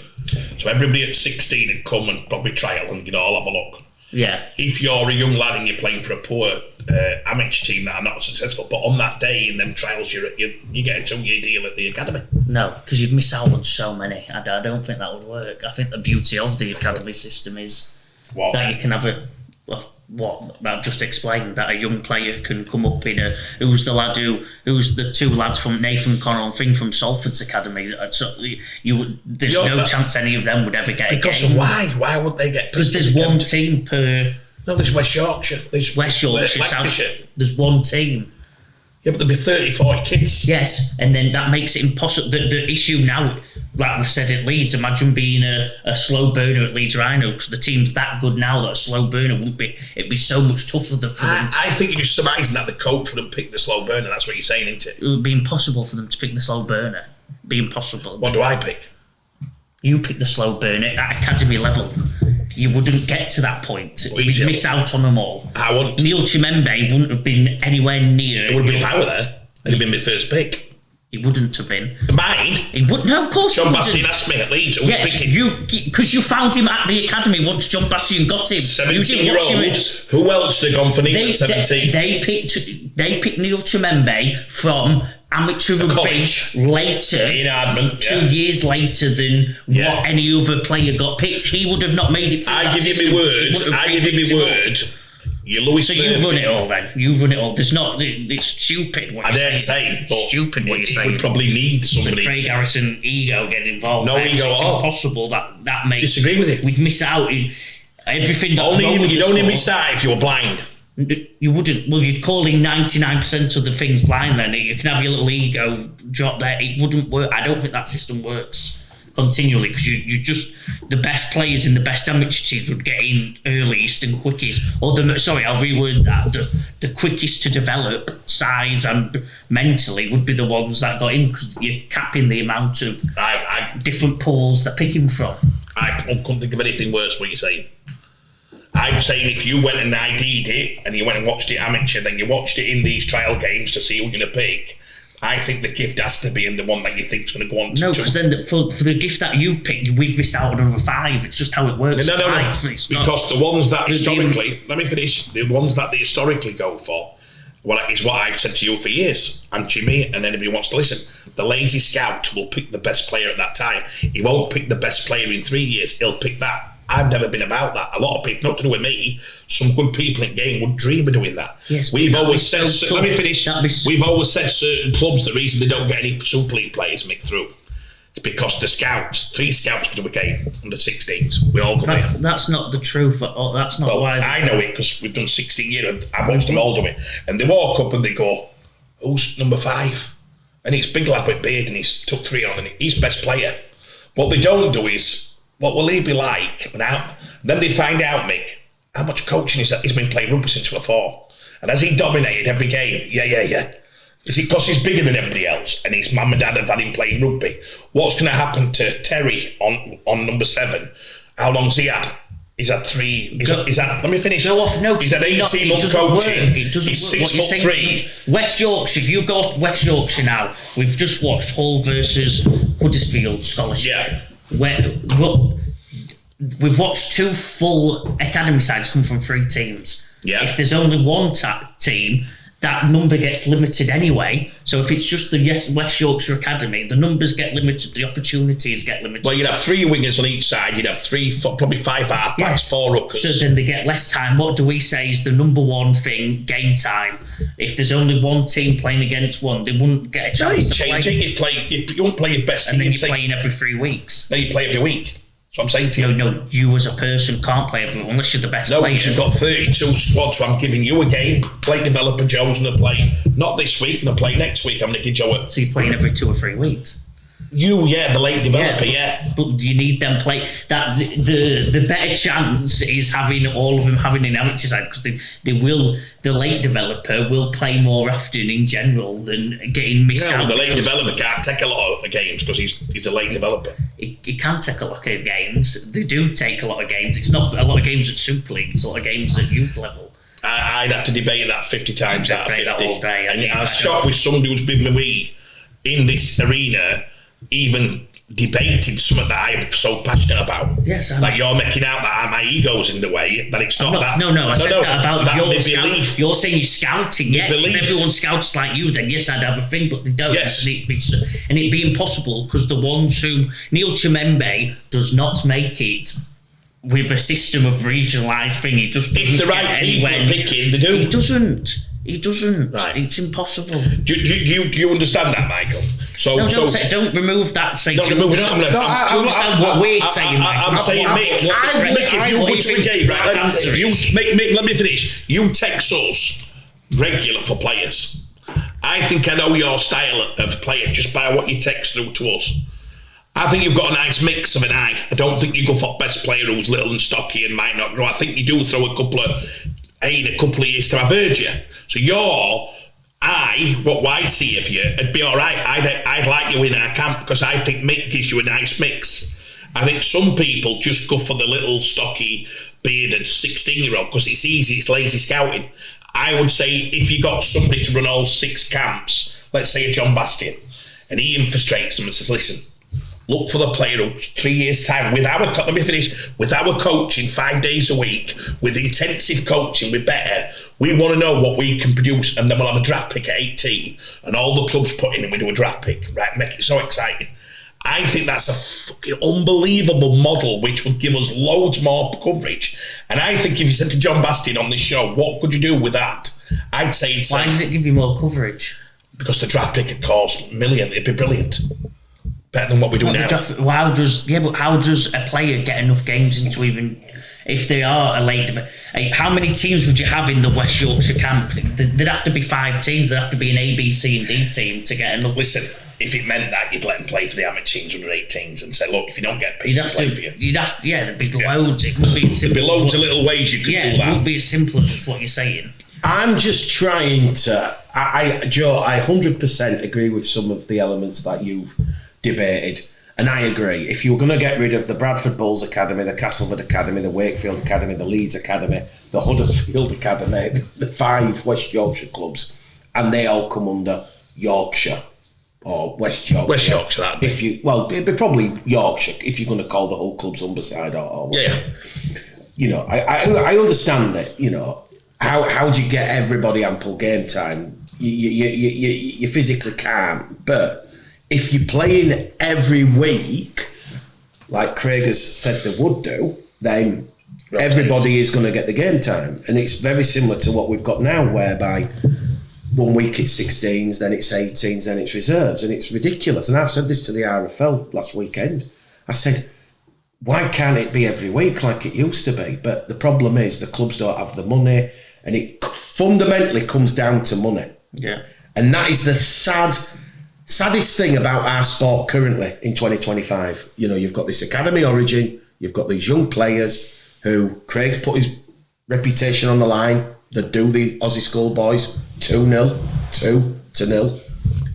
so everybody at 16 would come and probably trial and all have a look. Yeah. If you're a young lad and you're playing for a poor amateur team that are not successful, but on that day in them trials you get a 2-year deal at the academy. No, because you'd miss out on so many. I don't think that would work. I think the beauty of the academy system is that you can have what I've just explained, that a young player can come up in who's the 2 lads from Nathan Connell and Thing from Salford's academy. So there's no chance any of them would ever get because of why would they get? Because there's one team per. No, there's West Yorkshire. There's West Yorkshire, South. There's one team. Yeah, but there'll be 30, 40 kids. Yes, and then that makes it impossible. The issue now, like we've said at Leeds, imagine being a slow burner at Leeds Rhino, because the team's that good now that a slow burner wouldn't be. It'd be so much tougher for them. I think you're just surmising that the coach wouldn't pick the slow burner. That's what you're saying, isn't it? It would be impossible for them to pick the slow burner. It'd be impossible. What do I pick? You pick the slow burner at academy level. You wouldn't get to that point. You'd miss out on them all. I wouldn't. Neil Chimembe wouldn't have been anywhere near. It would have been if I were there. It'd have been my first pick. He wouldn't have been. Mind? He would. No, of course. John Bastian asked me at Leeds. Yes, because you found him at the academy once John Bastian got him. 17-year-olds. Who else had gone for Neil at 17? They picked Neil Chimembe from amateur rugby later, in Ardman, 2 years later than what any other player got picked. He would have not made it. I give you my word. You're Lewis. So you run it all then. You run it all. There's not. It's stupid what you're saying. But stupid what you're saying. Would probably need somebody. The Craig Harrison ego getting involved. No ego at all. It's impossible that makes. Disagree with you. We'd miss out in everything. You'd only miss out if you were blind. You wouldn't. Well, you'd call in 99% of the things blind. Then you can have your little ego drop there. It wouldn't work. I don't think that system works continually because you just the best players in the best amateur teams would get in earliest and quickest. Or I'll reword that. The quickest to develop size and mentally would be the ones that got in because you're capping the amount of different pools they're picking from. I couldn't think of anything worse. What you're saying. I'm saying if you went and ID'd it and you went and watched it amateur, then you watched it in these trial games to see who you're going to pick. I think the gift has to be in the one that you think's going to go on to. No, because then for the gift that you've picked, we've missed out on another 5. It's just how it works. No. Because the ones that historically, let me finish. The ones that they historically go for, is what I've said to you for years, and Jimmy, and anybody who wants to listen. The lazy scout will pick the best player at that time. He won't pick the best player in 3 years. He'll pick that. I've never been about that. A lot of people, not to do with me, some good people in game would dream of doing that. Yes, we've always said. Let me finish. We've always said certain clubs the reason they don't get any Super League players Mick through is because the scouts, 3 scouts go to a game under 16s. We all go in. That's not the truth. That's not why. I know it because we've done 16 years and I've watched them all do it. And they walk up and they go, "Who's number 5?" And he's big lad with beard and he's took 3 on and he's best player. What they don't do is, what will he be like? Then they find out, Mick, how much coaching is that? He's been playing rugby since we were 4. And has he dominated every game? Yeah. Is it because he's bigger than everybody else and his mum and dad have had him playing rugby? What's going to happen to Terry on number 7? How long's he had? He's had 3. Let me finish. Go off. No, he's had 18 months coaching. He's 6'3". West Yorkshire. If you go off West Yorkshire now, we've just watched Hull versus Huddersfield Scholarship. Yeah. We've watched 2 full academy sides come from 3 teams. Yeah. If there's only one team, that number gets limited anyway. So if it's just the West Yorkshire Academy, the numbers get limited, the opportunities get limited. Well, you'd have 3 wingers on each side. You'd have 3, probably 5 halfbacks, 4 ruckers. So then they get less time. What do we say is the number one thing? Game time. If there's only one team playing against one, they wouldn't get a chance to play. You won't play your best team. And then you're playing every 3 weeks. No, you play every week. That's what I'm saying to you. No, you as a person can't play everyone unless you're the best player. No, you've got 32 squads, so I'm giving you a game. Play developer Joe's going to play, not this week, going to play next week. I'm going to give Joe So you're playing every 2 or 3 weeks? The late developer, yeah. But you need them play. That the better chance is having all of them having an amateur side because the late developer will play more often in general than getting missed out. The late developer can't take a lot of games because he's a late developer. He can take a lot of games. They do take a lot of games. It's not a lot of games at Super League. It's a lot of games at youth level. I'd have to debate that 50 times out of 50. That all day. And I'm shocked with somebody who's been with me in this arena even debating something that I'm so passionate about. Yes, that you're making out that my ego's in the way, that it's not that. No, I said that about that your scout. You're saying you're scouting, yes. If everyone scouts like you, then yes, I'd have a thing, but they don't. Yes. And it'd be impossible because the ones who... Neil Chimembe does not make it with a system of regionalised thing. He just doesn't. If the right people are picking, they do. He doesn't. Right. It's impossible. Do you understand that, Michael? Don't remove that. Don't remove it. understand what we're saying, Michael? I'm saying, Mick, if you go to a game, right? Mick, let me finish. You text us regular for players. I think I know your style of player just by what you text through to us. I think you've got a nice mix of an eye. I don't think you go for best player who's little and stocky and might not grow. I think you do throw a couple of years time. I've heard you. So what I see of you, it'd be all right. I'd like you in our camp because I think Mick gives you a nice mix. I think some people just go for the little stocky bearded 16-year-old because it's easy, it's lazy scouting. I would say if you got somebody to run all 6 camps, let's say a John Bastian, and he infiltrates them and says, listen, look for the player who 3 years' time, with our coaching 5 days a week, with intensive coaching, we're better. We want to know what we can produce, and then we'll have a draft pick at 18, and all the clubs put in and we do a draft pick, right? Make it so exciting. I think that's a fucking unbelievable model which would give us loads more coverage. And I think if you said to John Bastian on this show, what could you do with that? I'd say... Why does it give you more coverage? Because the draft pick would cost $1 million. It'd be brilliant. Better than what we do now. How does a player get enough games into even... If they are a late... How many teams would you have in the West Yorkshire camp? There'd have to be 5 teams. There'd have to be an A, B, C and D team to get enough... Listen... If it meant that, you'd let them play for the amateur teams under 18s and say, look, if you don't get people to play for you. There'd be loads. It would be there'd be loads of little ways you could do that. Yeah, it would be as simple as just what you're saying. I'm just trying to... Joe, I 100% agree with some of the elements that you've debated. And I agree. If you were going to get rid of the Bradford Bulls Academy, the Castleford Academy, the Wakefield Academy, the Leeds Academy, the Huddersfield Academy, the 5 West Yorkshire clubs, and they all come under Yorkshire... or West Yorkshire. West Yorkshire, that'd be. It'd be probably Yorkshire if you're going to call the whole clubs Humberside or whatever. Yeah. You know, I understand it. You know, how do you get everybody ample game time? You physically can't. But if you're playing every week, like Craig has said they would do, then everybody is going to get the game time, and it's very similar to what we've got now, whereby 1 week it's 16s, then it's 18s, then it's reserves, and it's ridiculous. And I've said this to the RFL last weekend. I said, why can't it be every week like it used to be? But the problem is the clubs don't have the money, and it fundamentally comes down to money. Yeah. And that is the saddest thing about our sport currently in 2025. You know, you've got this Academy Origin, you've got these young players who Craig's put his reputation on the line. They do the Aussie schoolboys 2-0, 2-0.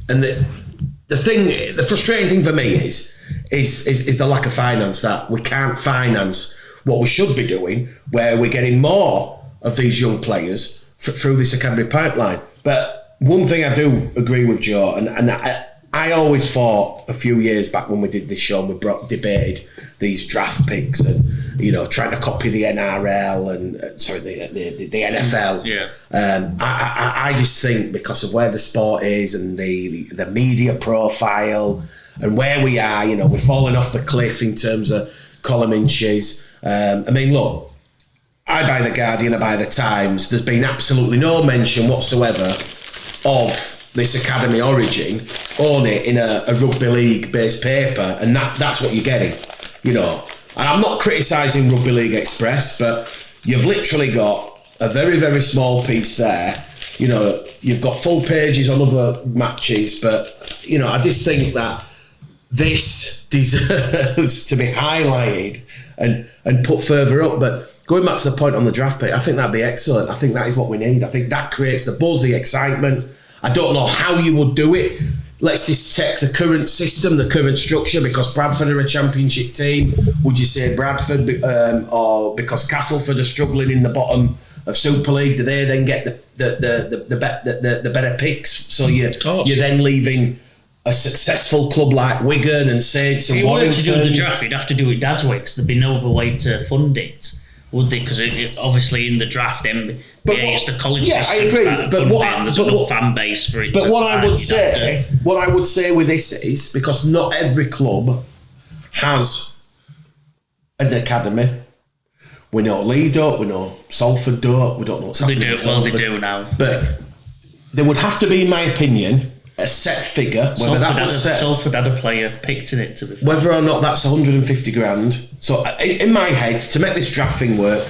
And the frustrating thing for me is the lack of finance, that we can't finance what we should be doing, where we're getting more of these young players through this academy pipeline. But one thing I do agree with Joe, and I always thought a few years back when we did this show and we debated these draft picks and, you know, trying to copy the NRL and the NFL. Yeah. I just think because of where the sport is and the media profile and where we are, you know, we're falling off the cliff in terms of column inches. I mean, look, I buy the Guardian, I buy the Times. There's been absolutely no mention whatsoever of this Academy Origin, own it in a Rugby League based paper, and that's what you're getting, you know. And I'm not criticising Rugby League Express, but you've literally got a very, very small piece there. You know, you've got full pages on other matches, but, you know, I just think that this deserves to be highlighted and put further up. But going back to the point on the draft pick, I think that'd be excellent. I think that is what we need. I think that creates the buzz, the excitement. I don't know how you would do it. Let's just take the current system, the current structure, because Bradford are a championship team. Would you say Bradford, or because Castleford are struggling in the bottom of Super League, do they then get the better picks? So you're then leaving a successful club like Wigan and Saints and Warrington. If you were to do the draft, you'd have to do it Dad's way, because there'd be no other way to fund it, would they? Because obviously in the draft, it's the college system. I agree. There's a fan base for it. But what I would say with this is, because not every club has an academy. We know Lee don't, we know Salford don't, we don't know what's happening. They do now. But there would have to be, in my opinion, a set figure. Salford had a player picked in it, to be fair. Whether or not that's 150 grand. So in my head, to make this draft thing work,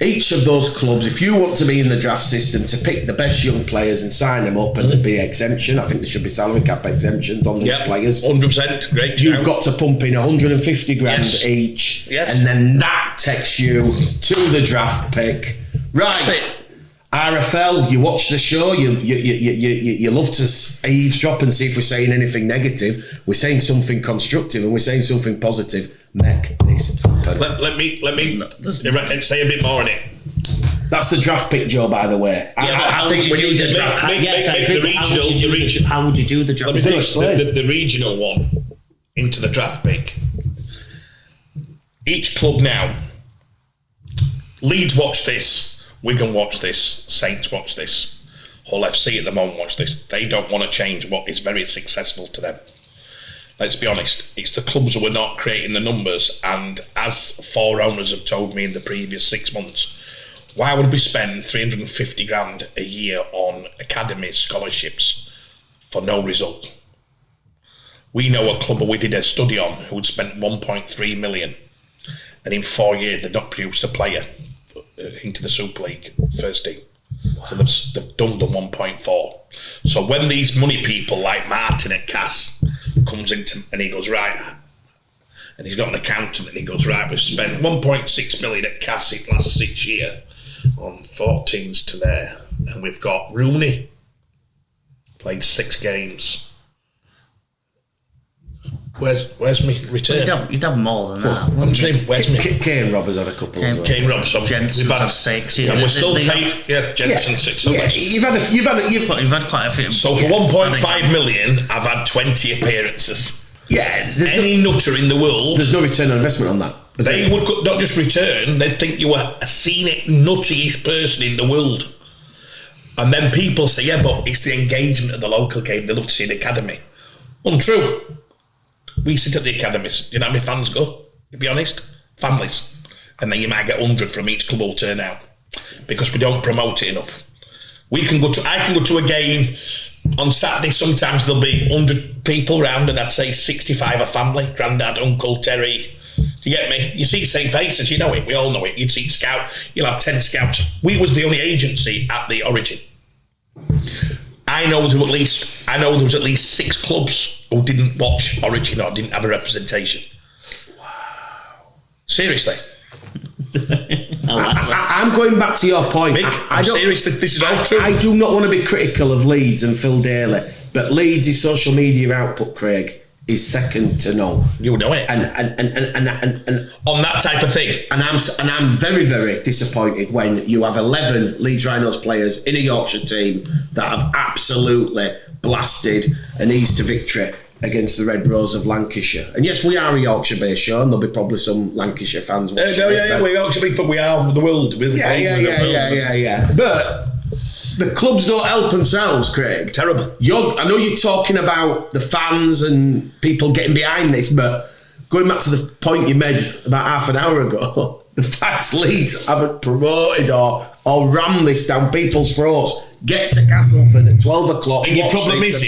each of those clubs, if you want to be in the draft system, to pick the best young players and sign them up, and there'd be exemption. I think there should be salary cap exemptions on the players. 100%. Great. You've got to pump in 150 grand each, and then that takes you to the draft pick. Right. RFL, you watch the show, you love to eavesdrop and see if we're saying anything negative. We're saying something constructive and we're saying something positive. Make this happen. Let me say a bit more on it. That's the draft pick, Joe, by the way. How would you do the draft? How would you do the draft? The regional one into the draft pick. Each club now, Leeds watch this, Wigan watch this, Saints watch this, Hull FC at the moment watch this. They don't want to change what is very successful to them. Let's be honest, it's the clubs who are not creating the numbers, and as 4 owners have told me in the previous 6 months, why would we spend 350 grand a year on academies, scholarships for no result? We know a club we did a study on who had spent 1.3 million, and in 4 years they've not produced a player into the Super League first team. So they've done the 1.4. So when these money people like Martin at Cass comes into and he goes, right, and he's got an accountant and he goes, right, we've spent 1.6 million at Cass in the last 6 years on 14s to there, and we've got Rooney played 6 games. Where's me return? You'd have more than that. Where's me? Kane Roberts had a couple as well. Kane Roberts, Jensen's had 6, and we're still paid. Yeah, Jensen 6. So you've had quite a few. So for 1.5 million, I've had 20 appearances. Yeah, any nutter in the world. There's no return on investment on that. They would not just return; they'd think you were a scenic, nuttiest person in the world. And then people say, "Yeah, but it's the engagement of the local game. They love to see the academy." Untrue. We sit at the academies. You know how many fans go? To be honest, families, and then you might get 100 from each club will turn out because we don't promote it enough. I can go to a game on Saturday. Sometimes there'll be 100 people round, and I'd say 65 a family: granddad, uncle, Terry. Do you get me? You see the same faces. You know it. We all know it. You'd see scout. You'll have 10 scouts. We was the only agency at the Origin. I know there was at least 6 clubs who didn't watch Origin or didn't have a representation. Wow. Seriously. I'm going back to your point. Mick, seriously, this is all true. I do not want to be critical of Leeds and Phil Daly, but Leeds' social media output, Craig, is second to none. You know it. And on that type of thing. And I'm very, very disappointed when you have 11 Leeds Rhinos players in a Yorkshire team that have absolutely blasted an Easter victory against the Red Rose of Lancashire. And yes, we are a Yorkshire-based show, and there'll be probably some Lancashire fans watching. We're Yorkshire, but we are the world. Yeah. But the clubs don't help themselves, Craig. Terrible. I know you're talking about the fans and people getting behind this, but going back to the point you made about half an hour ago, the fact Leeds haven't promoted or rammed this down people's throats. Get to Castleford at 12 o'clock. And your problem is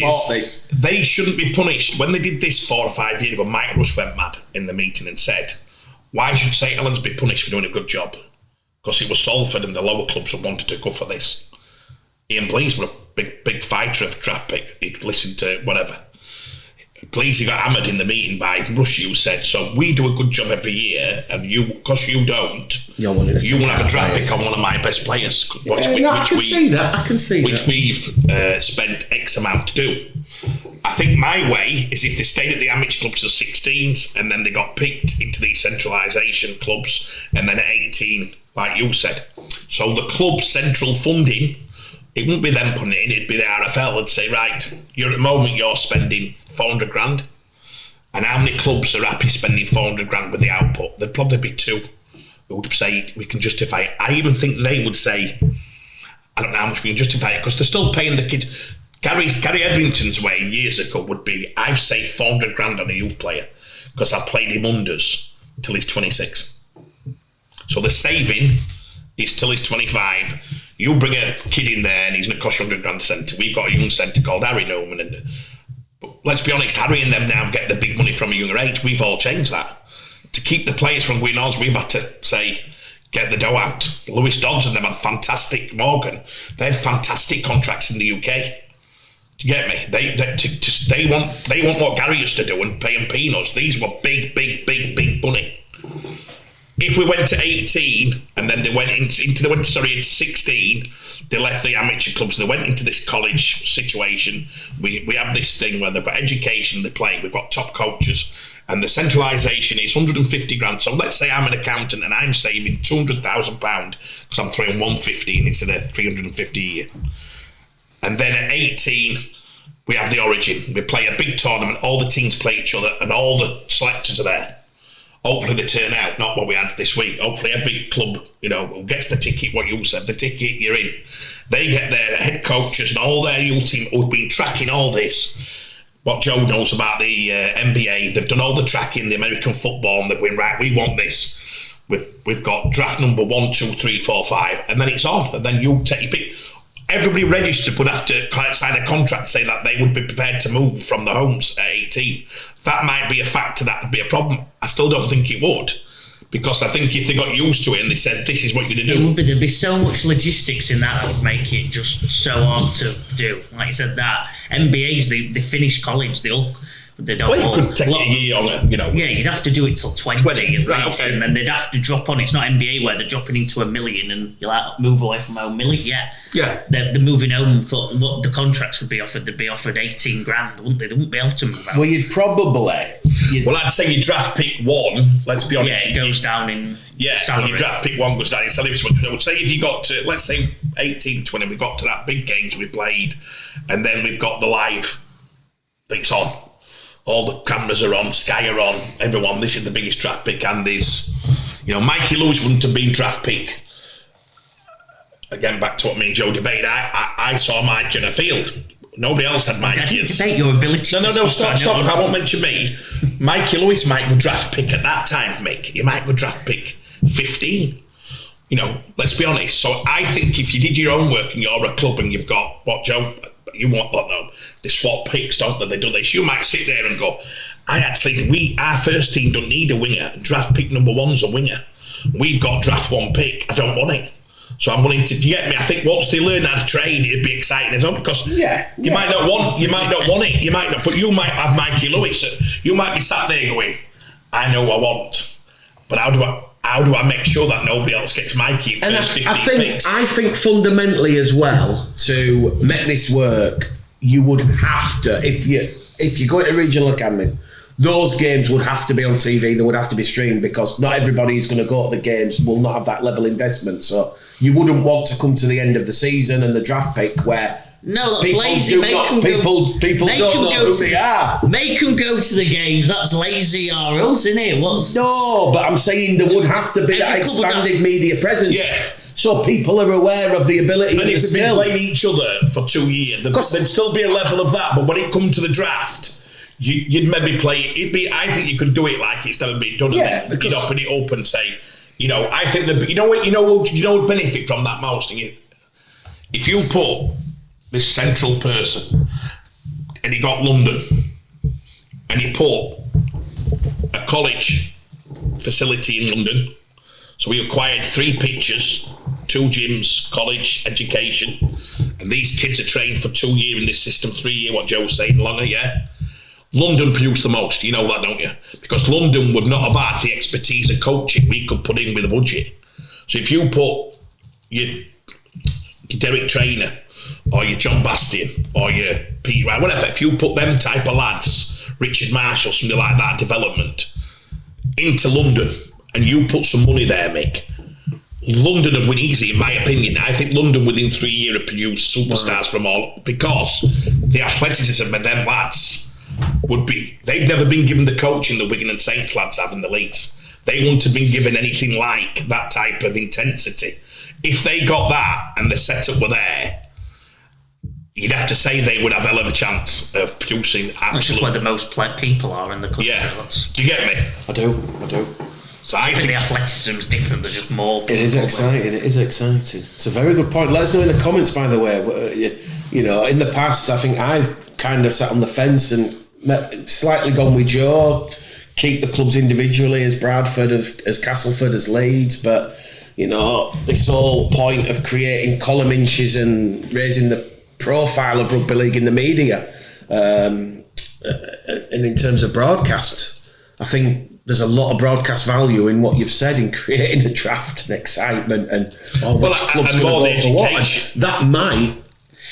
they shouldn't be punished. When they did this 4 or 5 years ago, Mike Rush went mad in the meeting and said, why should St Helens be punished for doing a good job? Because it was Salford and the lower clubs who wanted to go for this. Ian Blease were a big fighter of draft pick. He'd listened to whatever. Blease, he got hammered in the meeting by Rush, who said, so we do a good job every year, and you, because you don't, you will have a draft pick on one of my best players. I can see that. Which we've spent X amount to do. I think my way is if they stayed at the amateur clubs to 16s, and then they got picked into these centralisation clubs, and then at 18, like you said. So the club central funding, it wouldn't be them putting it in, it'd be the RFL and say, right, at the moment you're spending 400 grand. And how many clubs are happy spending 400 grand with the output? There'd probably be 2 who would say we can justify it. I even think they would say, I don't know how much we can justify it, because they're still paying the kid. Gary Etherington's way years ago would be, I've saved 400 grand on a youth player because I've played him unders till he's 26. So the saving is till he's 25. You bring a kid in there and he's going to cost 100 grand a centre. We've got a young centre called Harry Newman. But let's be honest, Harry and them now get the big money from a younger age. We've all changed that. To keep the players from going on, we've had to say, get the dough out. Lewis Dodds and them had fantastic, Morgan. They had fantastic contracts in the UK. Do you get me? They want what Gary used to do and pay them peanuts. These were big money. if we went to 18 and then they went into 16, they left the amateur clubs, they went into this college situation. We have this thing where they've got education, they play, we've got top coaches, and the centralisation is 150 grand. So let's say I'm an accountant and I'm saving £200,000 because I'm throwing 150 in instead of 350 a year. And then at 18, we have the Origin. We play a big tournament, all the teams play each other and all the selectors are there. Hopefully they turn out, not what we had this week. Hopefully every club, who gets the ticket, what you said, the ticket, you're in. They get their head coaches and all their youth team who've been tracking all this. What Joe knows about the NBA, they've done all the tracking, the American football, and they've been, right, we want this. We've got draft number 1, 2, 3, 4, 5, and then it's on. And then you take your pick. Everybody registered would have to sign a contract say that they would be prepared to move from the homes at 18. That might be a factor that would be a problem. I still don't think it would, because I think if they got used to it and they said, this is what you're going to do. There'd be so much logistics in that would make it just so hard to do. Like you said, that NBAs, they finish college, they don't. Well, you could take a year on it, Yeah, you'd have to do it till 20 at least, right, okay. And then they'd have to drop on. It's not NBA where they're dropping into $1 million and you're like, move away from home. Yeah. They're moving home for what the contracts would be offered. They'd be offered 18 grand, wouldn't they? They wouldn't be able to move out. Well, you'd probably. Well, I'd say you draft pick 1. Let's be honest. Yeah, it goes down in. Salary. When you draft pick 1 goes down in salary. So I would say if you got to, let's say 18, 20, we got to that big games we played, and then we've got the live. It's on. All the cameras are on, Sky are on, everyone, this is the biggest draft pick, and there's, Mikey Lewis wouldn't have been draft pick. Again, back to what me and Joe debate, I saw Mike in a field. Nobody else had Mikey. I didn't debate your ability No, stop, I won't mention me. Mikey Lewis might go draft pick at that time, Mick. He might go draft pick 15. Let's be honest. So I think if you did your own work and you're a club and you've got, what, Joe, you want, what, no, they swap picks, don't they? They do this. You might sit there and go, our first team don't need a winger. Draft pick number 1's a winger. We've got draft 1 pick. I don't want it. So I'm willing to, do you get me? I think once they learn how to trade, it'd be exciting as well, because you might not want it, but you might have Mikey Lewis. You might be sat there going, I know what I want, but how do I make sure that nobody else gets Mikey first 15 picks? I think fundamentally as well, to make this work, you would have to, if you go into regional academies, those games would have to be on TV, they would have to be streamed, because not everybody is going to go to the games, will not have that level of investment. So you wouldn't want to come to the end of the season and the draft pick where no, that's lazy. People don't know who they are. Make them go to the games. That's lazy RLs, isn't it? No, but I'm saying there would have to be that expanded media presence. Yeah. So people are aware of the ability. And if they've been playing each other for 2 years, there'd still be a level of that. But when it comes to the draft, you'd maybe play it. I think you could do it like it's never been done. Yeah, you'd open it up and say, I think what benefit from that most. If you put this central person, and he got London, and he put a college facility in London, so we acquired 3 pitches, 2 gyms, college, education, and these kids are trained for 2 years in this system, 3 years, what Joe was saying, longer, yeah? London produced the most, you know that, don't you? Because London would not have had the expertise and coaching we could put in with a budget. So if you put your Derek Trainer, or your John Bastian, or your Pete Wright, whatever, if you put them type of lads, Richard Marshall, something like that, development, into London, and you put some money there, Mick, London would win easy, in my opinion. I think London within 3 years would produce superstars from all, because the athleticism of them lads would be, they've never been given the coaching the Wigan and Saints lads have in the leagues. They wouldn't have been given anything like that type of intensity. If they got that and the setup were there, you'd have to say they would have a hell of a chance of producing absolute... That's just where the most people are in the country. Yeah. Do you get me? I do. So I think the athleticism's different, there's just more people. It is exciting. It's a very good point. Let us know in the comments, by the way. In the past, I think I've kind of sat on the fence and slightly gone with Joe, keep the clubs individually as Bradford, as Castleford, as Leeds, but, this whole point of creating column inches and raising the profile of rugby league in the media, and in terms of broadcast, I think there's a lot of broadcast value in what you've said in creating a draft and excitement and which club's and more going to the go for what. education. And that might,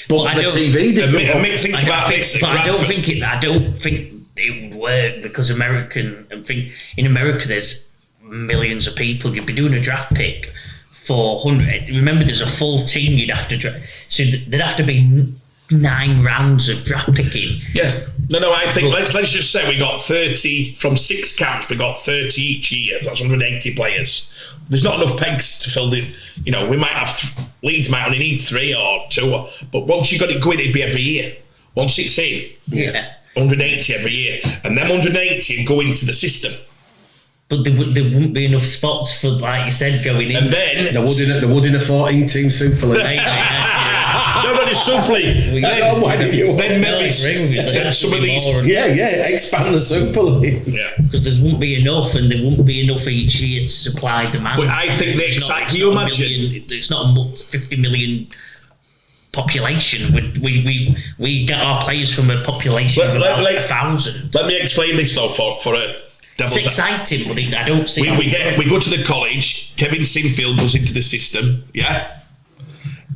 but I the don't- TV didn't. Mick, think about this. But I don't think it would work because in America there's millions of people. You'd be doing a draft pick for 100. Remember, there's a full team you'd have to draft. So there'd have to be 9 rounds of draft picking. Yeah. No, I think let's just say we got 30 from 6 camps. We got 30 each year. That's 180 players. There's not enough pegs to fill the. You know, we might have Leeds might only need 3 or 2, but once you got it going, it'd be every year. Once it's in, 180 every year, and then 180 go into the system. But there wouldn't be enough spots for, like you said, going in. And then There would in a 14-team Super League. no, it's Super League. Why did you? Then No, I maybe agree with you. There then has to some of be these. more. Yeah, expand the Super League. Yeah. Because there wouldn't be enough, and there wouldn't be enough each year to supply demand. But I think the exciting. Can you imagine? It's not a 50 million population. We get our players from a population of about 1,000. Let me explain this though for a It's devil's. exciting, but I don't see. We go to the college. Kevin Sinfield goes into the system, yeah,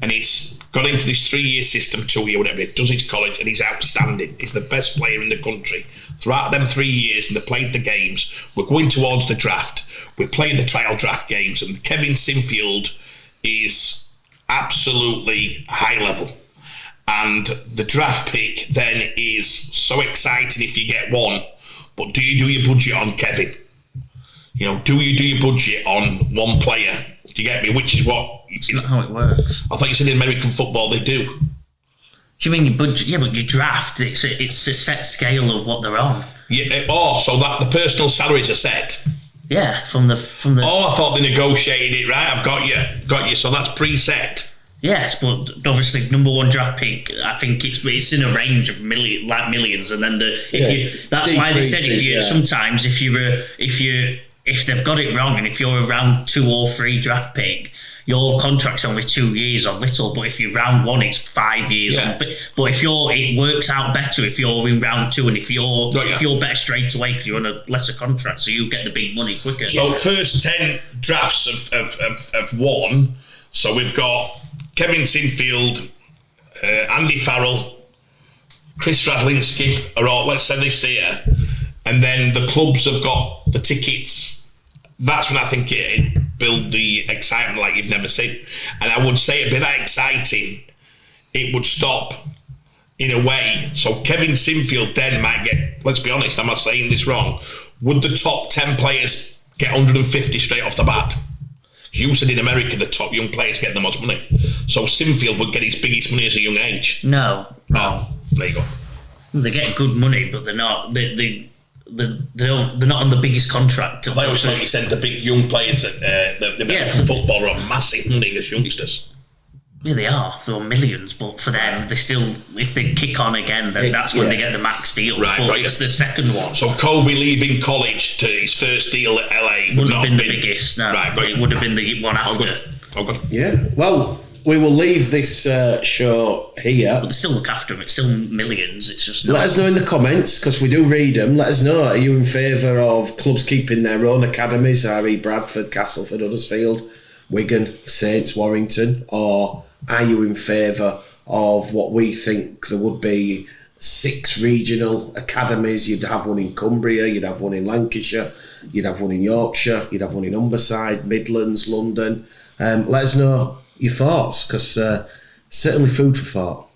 and he's got into this 3-year system, 2-year, whatever. He does his college, and he's outstanding. He's the best player in the country throughout them 3 years, and they played the games. We're going towards the draft. We play the trial draft games, and Kevin Sinfield is absolutely high level. And the draft pick then is so exciting if you get one. But do you do your budget on Kevin? You know, do you do your budget on one player? Do you get me? Which is what... It's not how it works. I thought you said in American football they do. Do you mean your budget? Yeah, but your draft, it's a set scale of what they're on. Yeah. So that the personal salaries are set. Yeah, from the. Oh, I thought they negotiated it. Right, I've got you. So that's preset. Yes, but obviously number 1 draft pick, I think it's in a range of millions, and then that's why they said sometimes if they've got it wrong, and if you're a round 2 or 3 draft pick, your contract's only 2 years on little, but if you're round 1, it's 5 years on. But if it works out better if you're in round 2, and if you're better straight away because you're on a lesser contract, so you get the big money quicker. So first 10 drafts of one. So we've got Kevin Sinfield, Andy Farrell, Chris Radlinski are all, let's say this here, and then the clubs have got the tickets. That's when I think it'd build the excitement like you've never seen. And I would say it'd be that exciting, it would stop in a way. So Kevin Sinfield then might get, let's be honest, I'm not saying this wrong, would the top 10 players get 150 straight off the bat? You said in America the top young players get the most money. So Sinfield would get his biggest money as a young age. No. Oh, there you go. They get good money, but they're not. They're not on the biggest contract. I always thought you said the big young players that the American football are on massive money as youngsters. Yeah, they are. They're on millions, but for them, they still, if they kick on again, then that's when they get the max deal. But it's the second one. So Kobe leaving college to his first deal at LA wouldn't have been the biggest. No, it would have been the one after. Oh, good. Yeah. Well, we will leave this show here. But they still look after them. It's still millions. It's just. Let us know in the comments, because we do read them. Let us know. Are you in favour of clubs keeping their own academies, i.e. Bradford, Castleford, Huddersfield, Wigan, Saints, Warrington, or are you in favour of what we think there would be 6 regional academies? You'd have one in Cumbria, you'd have one in Lancashire, you'd have one in Yorkshire, you'd have one in Humberside, Midlands, London. Let us know your thoughts, because certainly food for thought.